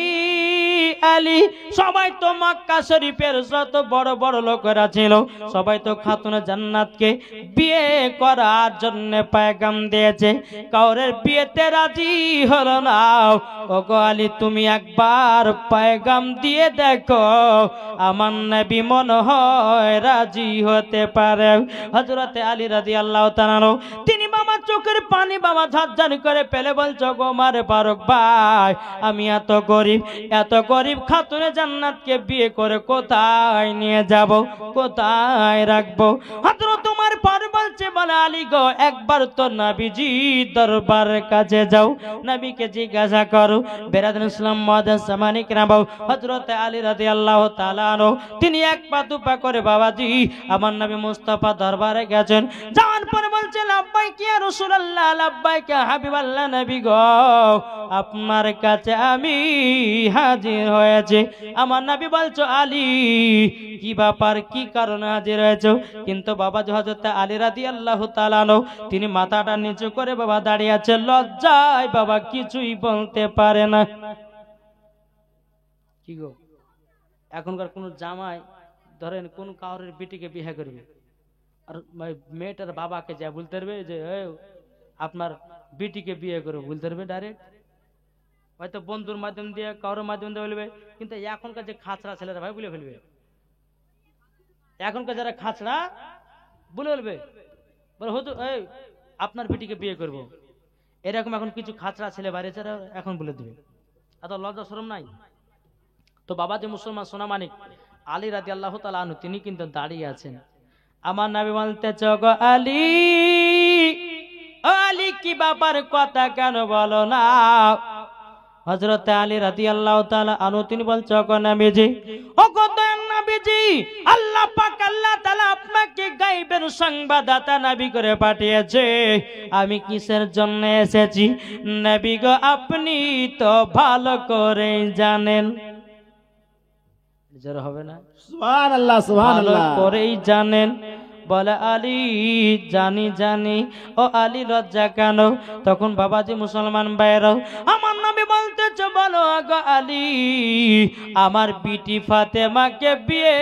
আলী সবাই তো মক্কা শরীফের যত বড় বড় লোকেরা ছিল সবাই তো খাতুনে জান্নাতকে বিয়ে করার জন্য পয়গাম দিয়েছে, কাউরের বিয়েতে রাজি হলো না। ওগো আলী তুমি একবার পয়গাম দিয়ে দেখো, আমার নবী মনে হয় রাজি হতে পারে। হযরতে আলী রাদিয়াল্লাহু তাআলা তিনি বাবা চোখের পানি বাবা ঝরঝর করে ফেলে বলছো, গো উমর ফারুক ভাই, আমি এত গরিব খাতুনে জান্নাতকে বিয়ে করে কোথায় নিয়ে যাব, কোথায় রাখবো? হযরত উমর ফারুক বলছে, বলে আলী গো একবার তো নবীজি দরবারের কাছে যাও, নবীকে জিজ্ঞাসা করো। বেরাদার ইসলাম মুআজ্জাজ সামানি কেরাম, হযরত আলী রাদিয়াল্লাহু তাআলা তিনি এক পা দুপা করে বাবাজি আমার নবী মুস্তাফা দরবারে গেছেন। যাওয়ার পরে বলছে, লাব্বাইক ইয়া রাসূলুল্লাহ, লাব্বাইক ইয়া হাবিবাল্লাহ, নবী গো আপনার কাছে আমি হাজির হয়েছে। আমার নবী বলছো, আলী কি ব্যাপার, কি কারণে হাজির হয়েছো? কিন্তু বাবা হযরত আলী রাদিয়াল্লাহু তাআলা তিনি মাথাটা নিচু করে বাবা দাঁড়িয়ে আছে, লজ্জায় বাবা কিছুই বলতে পারে না। কি গো এখনকার কোন জামাই ধরেন কোন কাউরের বেটিকে বিয়ে করবে, আর মেয়েটার বাবাকে যা বলতে পারবে যে আপনার বেটিকে বিয়ে করবে, বলতে পারবে ডাইরেক্ট? হয়তো বন্ধুর মাধ্যম দিয়ে কারোর মাধ্যম দিয়ে বলবে, কিন্তু এখনকার যে খাঁচড়া ছেলেরা ভাই বলে ফেলবে। এখনকার যারা খাঁচড়া বলে ফেলবে, বলে হতো এই আপনার বেটিকে বিয়ে করব, এরকম এখন কিছু খাঁচড়া ছেলে বাইরে যারা এখন বলে দেবে। এত লজ্জা শরম নাই তো? বাবা যে মুসলমান সোনা মানিক আলী রাদিয়াল্লাহু তাআলা আনহু তিনি কিন্তু দাঁড়িয়ে আছেন। আমার নবী বলতেছে, গো আলী, ও আলী কি বাবার কথা কেন বলো না? হযরত আলী রাদিয়াল্লাহু তাআলা আনহু তিনি বলছে, ওগো নবীজি, ওগো দয়াল নবীজি, আল্লাহ পাক আল্লাহ তাআলা আপনাকে গায়বের সংবাদদাতা নবী করে পাঠিয়েছে। আমি কিসের জন্য এসেছি নবী গো আপনি তো ভালো করে জানেন। জোর হবে না? সুবহানাল্লাহ ভালো সুবহানাল্লাহ। করেই জানেন। বলে আলী জানি জানি। ও আলী লজ্জা কেন? তখন বাবাজি মুসলমান ভাইরাও আমার নবী বলতেছে, বলো গো আলী, আমার বিটি ফাতেমাকে বিয়ে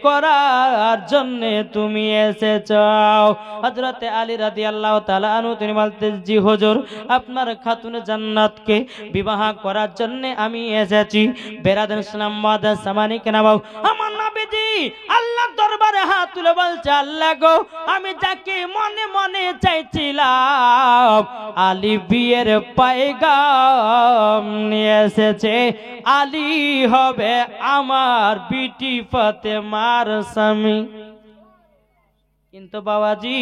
করার জন্য তুমি এসেছো। হযরতে আলী রাদিয়াল্লাহু তাআলা আনহু তিনি বলতেন, জি হুজুর, আপনার খাতুনে জান্নাতকে বিবাহ করার জন্য আমি এসেছি। বেরাদার ইসলাম মাদার সামানিক নামাও আমার নবীজি আল্লাহর দরবারে হাত তুলে বলছে, আল্লাহ গো, আমি যাকে মনে মনে চাইছিলাম আলী বিয়ের পায়গাম নিয়ে এসেছে। আলী হবে আমার বিটি ফাতেমার স্বামী। কিন্তু বাবাজি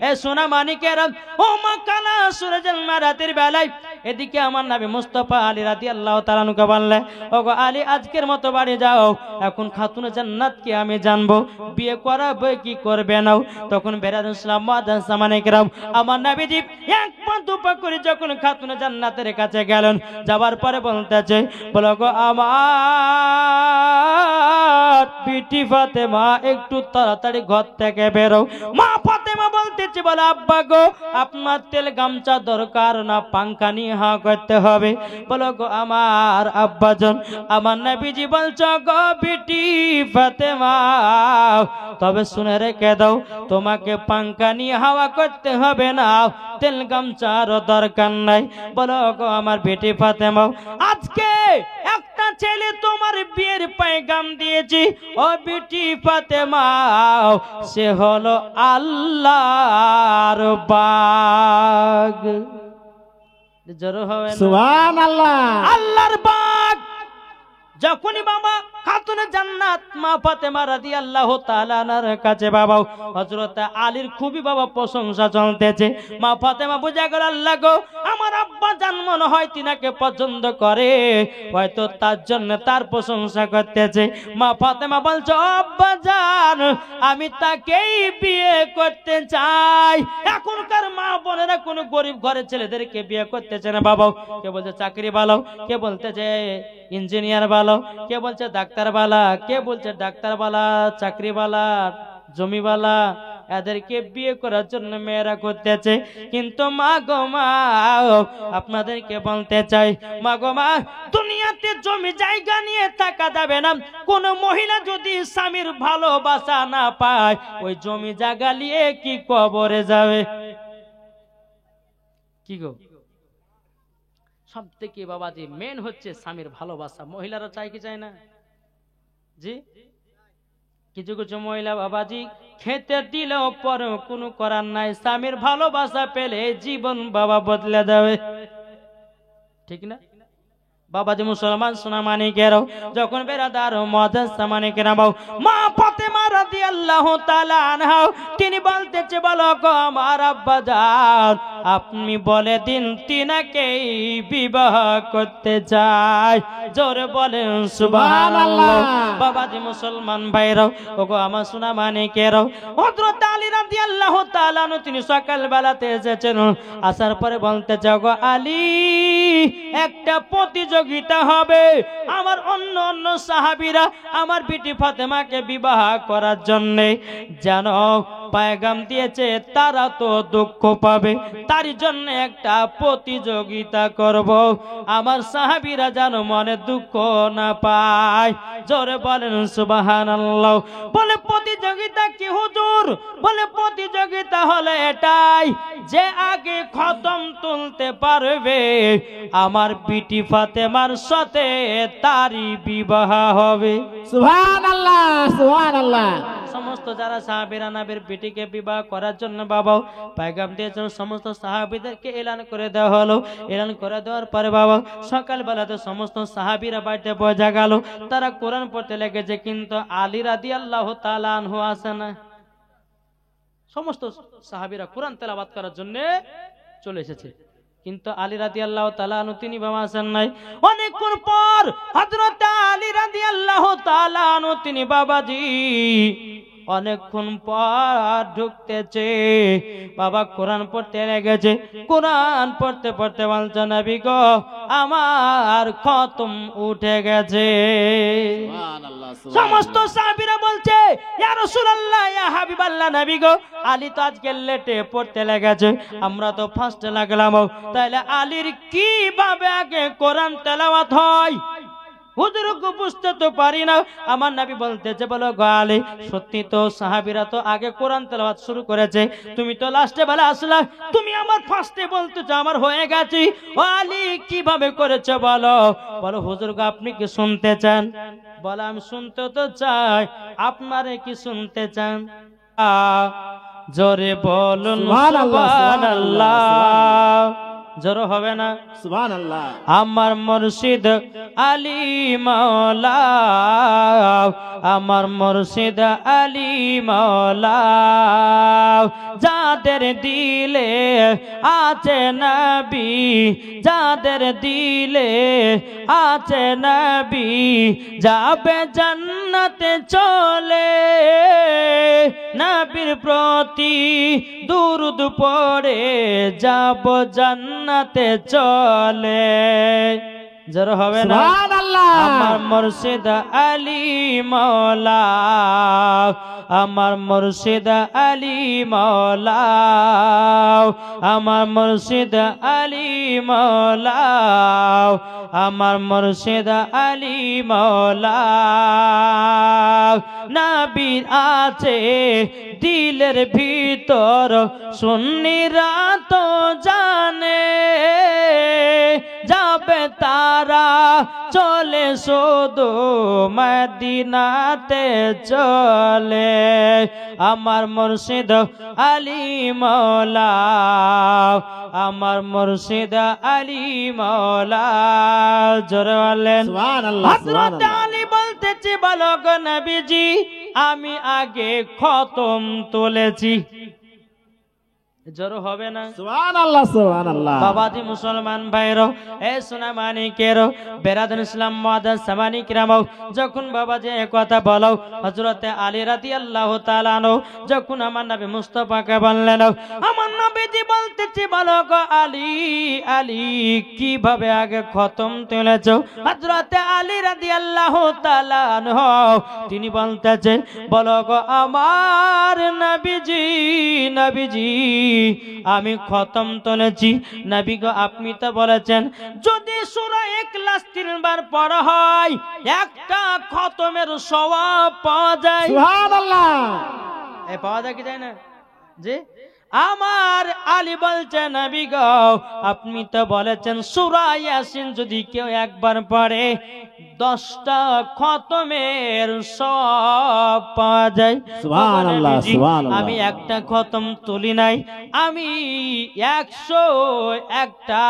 এ সোনা মানিকের ও মাকানা সুরজাল রাতের বেলায় এদিকে আমার নবী মুস্তাফা আলী রাদিয়াল্লাহু তাআলা আনহুকে বললেন, ওগো আলী, আজকের মতো বাড়ি যাও, এখন খাতুনে জান্নাতকে আমি জানবো, বিয়ে করাবে কি করবে না। তখন বেরাদুল ইসলাম মাদান সামানিকরাম আমার নবীজি এক পা দুপা করে যখন খাতুনে জান্নাতের কাছে গেলেন, যাবার পরে বলতেছে, বলো গো আমার বিটি ফাতেমা, একটু তাড়াতাড়ি ঘর থেকে বেরো। মা ফাতেমা বলতেছে, বলে আব্বা গো, আপনার তেল গামছা দরকার না, পাঙ্খা নিয়ে হা করতে হবে। বলো গো আমার আব্বাজন, আমার নবীজি বলছো গো বিটি ফাতেমা, তবে শুনে রেখে দাও, তোমাকে পাঙ্খা নিয়ে হাওয়া করতে হবে না, তেল গামছার দরকার নাই। বলো গো আমার বিটি ফাতেমা, আজকে একটা ছেলে তোমার বিয়ের পায়গাম দিয়েছি, ও বিটি ফাতেমা, সে হলো আল্লাহর বাগ। জোর হবে না? সুবহানাল্লাহ। আল্লাহর বাগ। যখনই বাবা খাতুনে জান্নাত মা ফাতেমা রাদিয়াল্লাহু তাআলা আনহার কাছে বাবা হযরত আলীর খুবই বাবা প্রশংসা চলতেছে। মা ফাতেমা বুঝা গেল, আল্লাহ গো, আমার আব্বা জান মনে হয় তিনাকে পছন্দ করে, হয়তো তার জন্য তার প্রশংসা করতেছে। মা ফাতেমা বলছে, আব্বা জান, আমি তাকেই বিয়ে করতে চাই। এখনকার মা বোনেরা কোন গরিব ঘরের ছেলেদেরকে বিয়ে করতেছে না বাবা। কে বলছে চাকরি ভালো, কে বলতেছে ইঞ্জিনিয়ার ভালো, কে বলছে ডাক্তার বালা, কে বলছে ডাক্তার বালা, চাকরি বালা, জমি বালা, এদেরকে বিয়ে করার জন্য মেয়েরা করতেছে। কিন্তু মা গো মা, আপনাদেরকে বলতে চাই, মা গো মা, দুনিয়াতে জমি জায়গা নিয়ে থাকা যাবে না। কোন মহিলা যদি স্বামীর ভালোবাসা না পায়, ওই জমি জায়গা নিয়ে কি কবরে যাবে? কি গো, সব থেকে বাবাজি মেন হচ্ছে স্বামীর ভালোবাসা। মহিলারা চায় কি চায় না? জি, কিছু কিছু মহিলা বাবাজি খেতে দিলেও পরে কোনো করার নাই, স্বামীর ভালোবাসা পেলে জীবন বাবা বদলে যাবে। ঠিক না বাবাজি? মুসলমান সোনা মানিকের যখন বেরাদার মজাজ সামানিকের মা ফাতেমা রাদিয়াল্লাহু তাআলা আনহা তিনি বলতেছে, বলো গো আমার আব্বা জান, আপনি বলে দিন তিনাকে বিবাহ করতে চাই। জোরে বলেন সুবহানাল্লাহ। বাবাজি মুসলমান ভাইরাও, ওগো আমার সোনা মানিকের হযরত আলী রাদিয়াল্লাহু তাআলা আনহু তিনি সকাল বেলাতে এসেছেন। আসার পরে বলতেছে, ওগো আলী, একটা প্রতিযোগিতা হবে, আমার অন্য অন্য সাহাবীরা আমার বিটি ফাতেমাকে বিবাহ করার জন্য যেন পায়গাম দিয়েছে, তারা তো দুঃখ পাবে, তার জন্য একটা প্রতিযোগিতা করব, আমার সাহাবীরা যেন মনে দুঃখ না পায়। জোরে বলেন সুবহানাল্লাহ। বলে প্রতিযোগিতা কি হুজুর? বলে প্রতিযোগিতা হলো এটাই, যে আগে খতম তুলতে পারবে আমার বিটি ফাতেমার সাথে তারই বিবাহ হবে। সুবহানাল্লাহ সুবহানাল্লাহ। সমস্ত যারা সাহাবীরা নবীর বিটিকে বিবাহ করার জন্য বাবা পায়গাম দিয়েছেন, সমস্ত সাহাবীদেরকে এলান করে দেওয়া হলো। এলান করে দেওয়ার পরে বাবা সকালবেলাতে সমস্ত সাহাবীরা বাড়িতে বোঝা গেল, তারা কোরআন পড়তে লেগেছে, কিন্তু আলী রাদিয়াল্লাহু তাআলা আনহু আসে না। সমস্ত সাহাবীরা কোরআন তেলাওয়াত করার জন্য চলে এসেছে, কিন্তু আলী রাদিয়াল্লাহু তাআলা আনহু তিনি বাবা আসেন নাই। অনেকক্ষণ পর হযরত আলী রাদিয়াল্লাহু তাআলা আনহু তিনি বাবাজি অনেকক্ষণ পর ঢুকতেছে। বাবা কোরআন পড়তে লেগেছে, কোরআন পড়তে পড়তে বলছে নবী গো আমার খতম উঠে গেছে। সমস্ত সাহাবীরা বলছে ইয়া রাসূলুল্লাহ ইয়া হাবিবাল্লাহ নবী গো আলী তো আজকে লেটে পড়তে লেগেছে, আমরা তো ফার্স্টে লাগলাম, তাহলে আলীর কিভাবে আগে কোরআন তেলাওয়াত হয়? হুজুরকে বুঝতে তো পারি না। আমার নবী বলতেছে বলো গো আলী সত্যি তো সাহাবীরা তো আগে কোরআন তেলাওয়াত শুরু করেছে, তুমি তো লাস্টে বেলা আসলা, তুমি আমার ফার্স্টে বলতেছো আমার হয়ে গেছে, ও আলী কিভাবে করেছে বলো? বলো হুজুর গো আপনি কি শুনতে চান? বলো আমি শুনতে তো চাই, আপনারে কি শুনতে চান? জোরে বলুন সুবহানাল্লাহ। জোরে হবে না? সুবহানাল্লাহ। আমার মুর্শিদ আলী মাওলা, আমার মুর্শিদ আলী মাওলা, যাদের দিলে আছে নবী, যাদের দিলে আছে নবী, যাবে জান্নাতে চলে, নবীর প্রতি দুরূদ পড়ে যাব জান্নাতে চলে। জোরে হবে না? সুবহানাল্লাহ। আমার মুর্শিদ আলী মাওলা, আমার মুর্শিদ আলী মাওলা, আমার মুর্শিদ আলী মাওলা, আমার মুর্শিদ আলী মাওলা, নবীর আছে দিলের ভিতর সুন্নিরা তো জানে, যাবে তারা চলে শুধু মদিনাতে চলে। আমার মুর্শিদ আলী মাওলা, আমার মুর্শিদ আলী মাওলা। জোরে বলেন সুবহানাল্লাহ। হযরত আলী বলতেছি বলো গো নবীজি আমি আগে খতম তুলেছি। জোরে হবে না? সুবহানাল্লাহ। সুবহানাল্লাহ। বাবাজি মুসলমান ভাইরো, এ সোনা মানিকেরো, বেরাদুল ইসলাম মুআদ্দাস সামানি কিরামো, যখন বাবাজি এই কথা বলো হযরতে আলী রাদিয়াল্লাহু তাআলা আনহু যখন আমার নবী মুস্তাফাকে বললেন, আমার নবীজি বলতেছি বলো গো আলী, আলী কিভাবে আগে খতম তুলেছো? হযরতে আলী রাদিয়াল্লাহু তাআলা আনহু তিনি বলতেছে বলো গো আমার নবীজি, নবীজি আমি খতম তুলেছি। নবী গো আপনি তো বলেছেন যদি সূরা ইখলাস 3 বার পড়া হয় একটা খতমের সওয়াব পাওয়া যায়। সুবহানাল্লাহ। এই পাওয়া যায় কি যায় না? জি। আমার আলী বলছে নবী গো আপনি তো বলেছেন সূরা ইয়াসিন যদি কেউ একবার পড়ে 10টা খতমের সওয়াব পাওয়া যায়। সুবহানাল্লাহ। সুবহানাল্লাহ। আমি একটা খতম তুলি নাই, আমি 101টা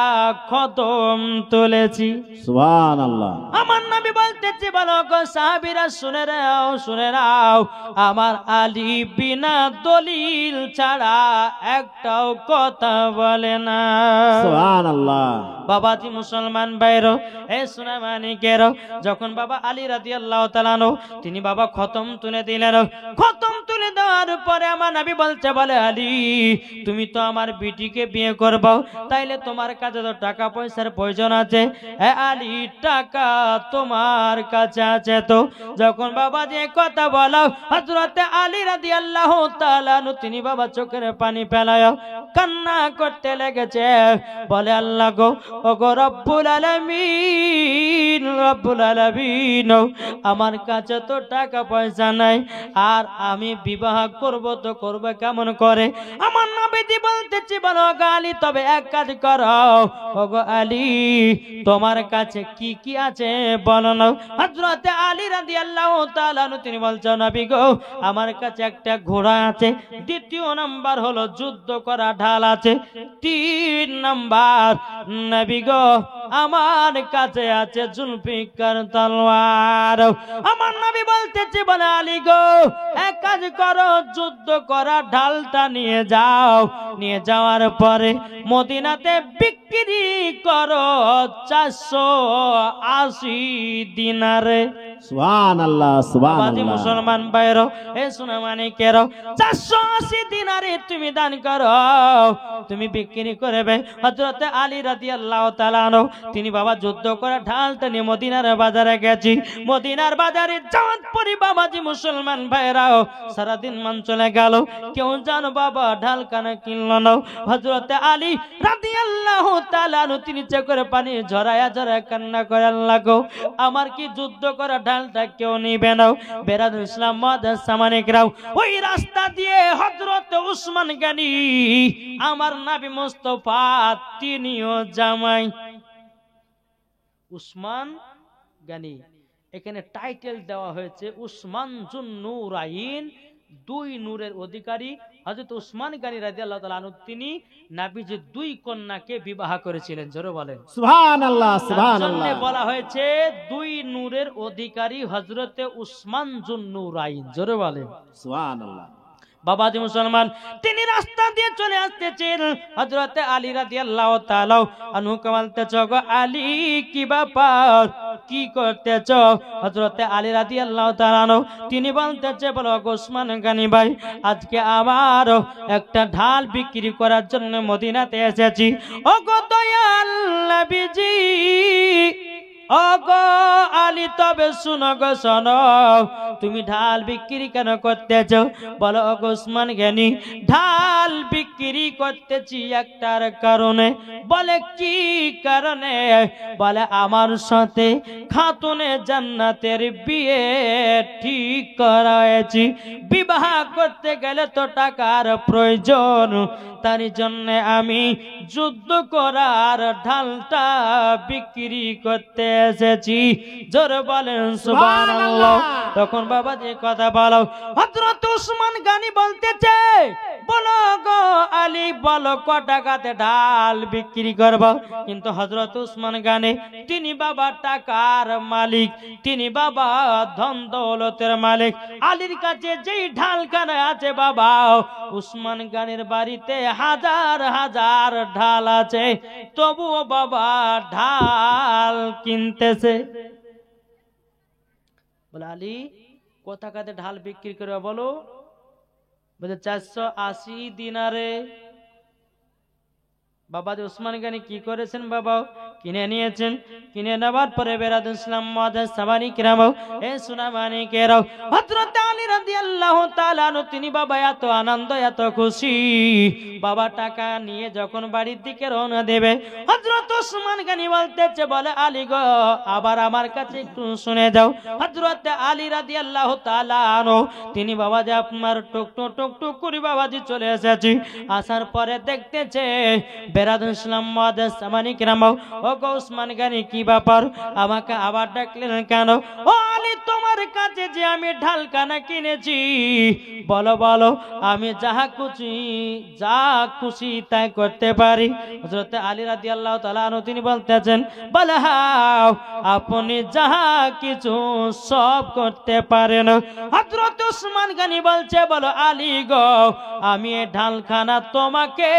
খতম তুলেছি। সুবহানাল্লাহ। আমার নবী বলতেছে বলো গো সাহাবীরা শুনে নাও, শুনে নাও, আমার আলী বিনা দলিল ছাড়া একটাও কথা বলে না। সুবহানাল্লাহ। বাবাজি মুসলমান ভাইরো, এ সোনা মানিকেরো, যখন বাবা আলী রাদিয়াল্লাহু তাআলা আনহু তিনি বাবা খতম তুলে দিলেন, খতম তুলে দেওয়ার পরে আমার নবী বলছে বলে আলী তুমি তো আমার বিটিকে বিয়ে করবে, তাইলে তোমার কাছে তো টাকা পয়সার প্রয়োজন আছে। এ আলী টাকা তোমার কাছে আছে তো? যখন বাবা যে কথা বলো হযরতে আলী রাদিয়াল্লাহু তাআলা আনহু তিনি বাবা চোখের পানি ফেলায় কান্না করতে লেগেছে, বলে আল্লাহ গো, ও গো রব্বুল আলামিন, রব্বুল আলামিন, আমার কাছে তো টাকা পয়সা নাই, আর আমি বিবাহ করব তো করব কেমন করে? আমার নবীজি বলতেছি বলো গো আলী তবে এক কাজ করো, ও গো আলী তোমার কাছে কি কি আছে বলো না। হযরতে আলী রাদিয়াল্লাহু তাআলা আনহু তিনি বলছেন নবী গো আমার কাছে একটা ঘোড়া আছে, দ্বিতীয় নাম্বার হলো হলো যুদ্ধ করা ঢাল আছে। 3 নাম্বার, নবী গো আমার কাছে আছে জুলফিকার তলোয়ার। আমার নবী বলতেছে, বলে আলী গো এক কাজ করো, যুদ্ধ করা ঢালটা নিয়ে যাও, নিয়ে যাওয়ার পরে মদিনাতে বিক্রি করো 480 দিনারে। সুবহানাল্লাহ, বাবাজি সুবহানাল্লাহ। মুসলমান ভাইরা, এ সোনা মানিকেরা, 480 দিনারে তুমি দান করো, তুমি বিক্রি করবে। হযরত আলী রাদিয়াল্লাহু তাআলা আনহু তিনি বাবা যুদ্ধ করে ঢালটা নিয়ে মদিনার বাজারে গেছি। মদিনার বাজারে যাওয়ার পরে বাবাজি মুসলমান ভাইরা সারাদিন মান চলে গেল, কেউ জানো বাবা ঢাল কানা কিনলো না। হযরত আলী রাদিয়াল্লাহু তাআলা আনহু তিনি চেয়ে করে পানি ঝরায়া ঝরায়া কান্না করে, আল্লাহ গো আমার কি যুদ্ধ করা ঢালটা কেউ নিবে না। বেরাদ ইসলাম মাদার সামানিকরাও, ওই রাস্তা দিয়ে হযরত উসমান গনি আমার নবী মুস্তাফা তিনিও জামাই উসমান গনি, এখানে টাইটেল দেওয়া হয়েছে উসমান জুন নূরাইন, 2 নূরের অধিকারী। হযরত উসমান গনি রাদিয়াল্লাহু তাআলা আনহু তিনি নবীজি 2 কন্যাকে বিবাহ করেছিলেন। জোরে বলেন সুবহানাল্লাহ, তার সুবহানাল্লাহ। জন্য বলা হয়েছে 2 নূরের অধিকারী হযরতে উসমান জুন নূরাইন। জোরে বলেন সুবহানাল্লাহ। বাবাজি মুসলমান, তিনি রাস্তা দিয়ে চলে আসতেছেন। হযরতে আলী রাদিয়াল্লাহু তাআলা আনহু বলতেছে, গো আলী কি ব্যাপার, কি করতেছ? হযরতে আলী রাদিয়াল্লাহু তাআলা আনহু তিনি বলতেছে, বলো গো উসমান গনি ভাই, আজকে আমার একটা ঢাল বিক্রি করার জন্য মদিনাতে এসেছি। ও গো দয়াল নবীজি, ও গো আলী তবে শুনো গো শোনো, তুমি ঢাল বিক্রি কেন করতেছ? বলো গো উসমান গনি, ঢাল বিক্রি করতেছি একটার কারণে। বলে কি কারণে? বলে আমার সাথে খাতুনে জান্নাতের বিয়ে ঠিক করা হয়েছে, বিবাহ করতে গেলে তো টাকার প্রয়োজন, তার জন্য আমি যুদ্ধ করার ঢালটা বিক্রি করতে এসেছি। জোরে বলেন সুবহানাল্লাহ। তখন বাবা যে কথা বলো, হযরত উসমান গনি বলতেছে, বলো গো আলী, বলো ক টাকাতে ঢাল বিক্রি করব? কিন্তু হযরত উসমান গনি তিনি বাবা টাকার মালিক, তিনি বাবা ধন দৌলতের মালিক। আলীর কাছে যেই ঢালখানা আছে বাবা, উসমান গনির বাড়িতে হাজার হাজার ঢাল আছে, তবুও বাবা ঢাল কিনতেছে। বলে আলী কত টাকাতে ঢাল বিক্রি করবে বলো? বলে 480 দিনারে। বাবা উসমান গনি কি করেছেন বাবা? কিনে নিয়েছেন। কিনে নেওয়ার পরে বেরাদ ইসলাম মাদার সাবানি কিরাম, এ সুনামানি কেরাও, হযরত আলী রাদিয়াল্লাহু তাআলা আনহু তিনি বাবা এত আনন্দ এত খুশি, বাবা টাকা নিয়ে যখন বাড়ির দিকে রওনা দেবে, হযরত উসমান গনি বলতেছে, বলে আলী গো আবার আমার কাছে একটু শুনে যাও। হযরত আলী রাদিয়াল্লাহু তাআলা আনহু তিনি বাবা যে আপনার টুকটুক টুকটুক করে বাবাজি চলে এসেছি। আসার পরে দেখতেছে বেরাদ ইসলাম মাদার সাবানি কিরাম, ও গো উসমান গনি কি ব্যাপার, আমাকে আবার ডাকলেন কেন? ও আলী তোমার কাছে যে আমি ঢালখানা কিনেছি, বলো বলো আমি যা খুশি তাই করতে পারি। হযরত আলী রাদিয়াল্লাহু তাআলা আনহু তিনি বলতেছেন, বলে হাও আপনি যাহা কিছু সব করতে পারেন। হযরত উসমান গনি বলছে, বলো আলী গো আমি এই ঢালখানা তোমাকে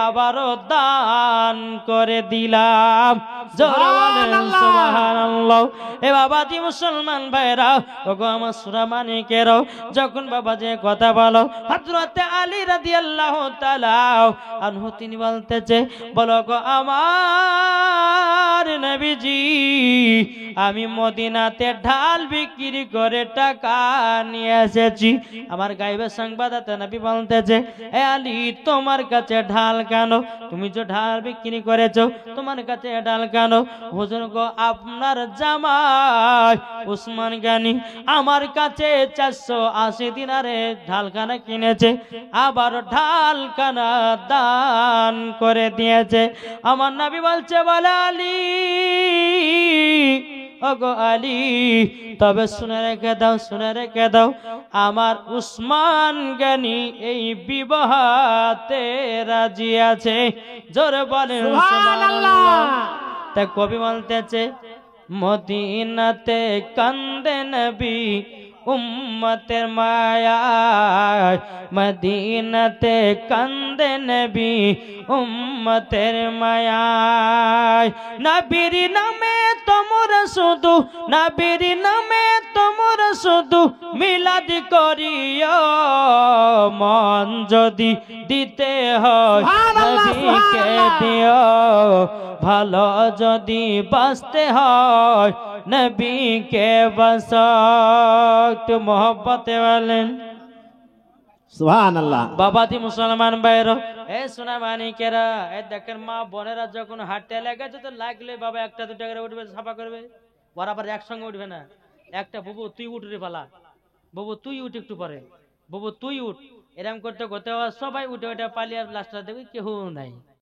আবারও দান করে দিলাম। জোরে বলেন সুবহানাল্লাহ। এ বাবাজি মুসলমান ভাইরা, ওগো আমার সুরামানিকেরাও, যখন বাবা যে কথা বলো, হযরত আলী রাদিয়াল্লাহু তাআলা আনহু তিনি বলতেছে, বলো গো আমার নবীজি, আমি মদিনাতে ঢাল বিক্রি করে টাকা নিয়ে এসেছি। আমার গায়েবের সংবাদদাতা নবী বলতেছে, এ আলী তোমার কাছে ঢাল কেন? তুমি যে ঢাল বিক্রি করেছো, তোমার কাছে ঢাল কেন? হুজুর গো আপনার জামাই উসমান গনি আমার কাছে 480 দিনারে ঢালখানা কিনেছে, আবার ঢালখানা দান করে দিয়েছে। আমার নবী বলছে, বলে আলী ও ওগো আলী, তবে শুনে রেখে দাও, শুনে রেখে দাও, আমার উসমান গনি এই বিবাহতে রাজি আছে। জোরে বলেন সুবহানাল্লাহ। তা কবি বলতেছে, মদিনাতে কান্দে নবী উম্মতের মায়ায়, মদিনাতে কান্দে নবী উম্মতের মায়ায়। নবীর নামে তোমরা শুধু, নবীর নামে তোমরা শুধু মিলাদ করিও, মন যদি দিতে হয় সুবহানাল্লাহ, নবীকে সুবহানাল্লাহ। দিও, ভালো যদি বাঁচতে হয় নবীকে বাঁচো। একটু মোহব্বতে বলেন সুবহানাল্লাহ। বাবাজি মুসলমান ভাইরা, এ সোনা মানিকেরা, এ দেখেন মা বোনেরা যখন হাঁটতে লেগেছে তো লাগলে বাবা একটা দুটা করে উঠবে, সাফা করবে, ওরা আবার একসঙ্গে উঠবে না। একটা বাবু তুই উঠ রে পালা, বাবু তুই উঠ একটু পরে, বাবু তুই উঠ, এরকম করতে করতে সবাই উঠে উঠে পালিয়ে লাস্টটা দেখবি কেউ নাই।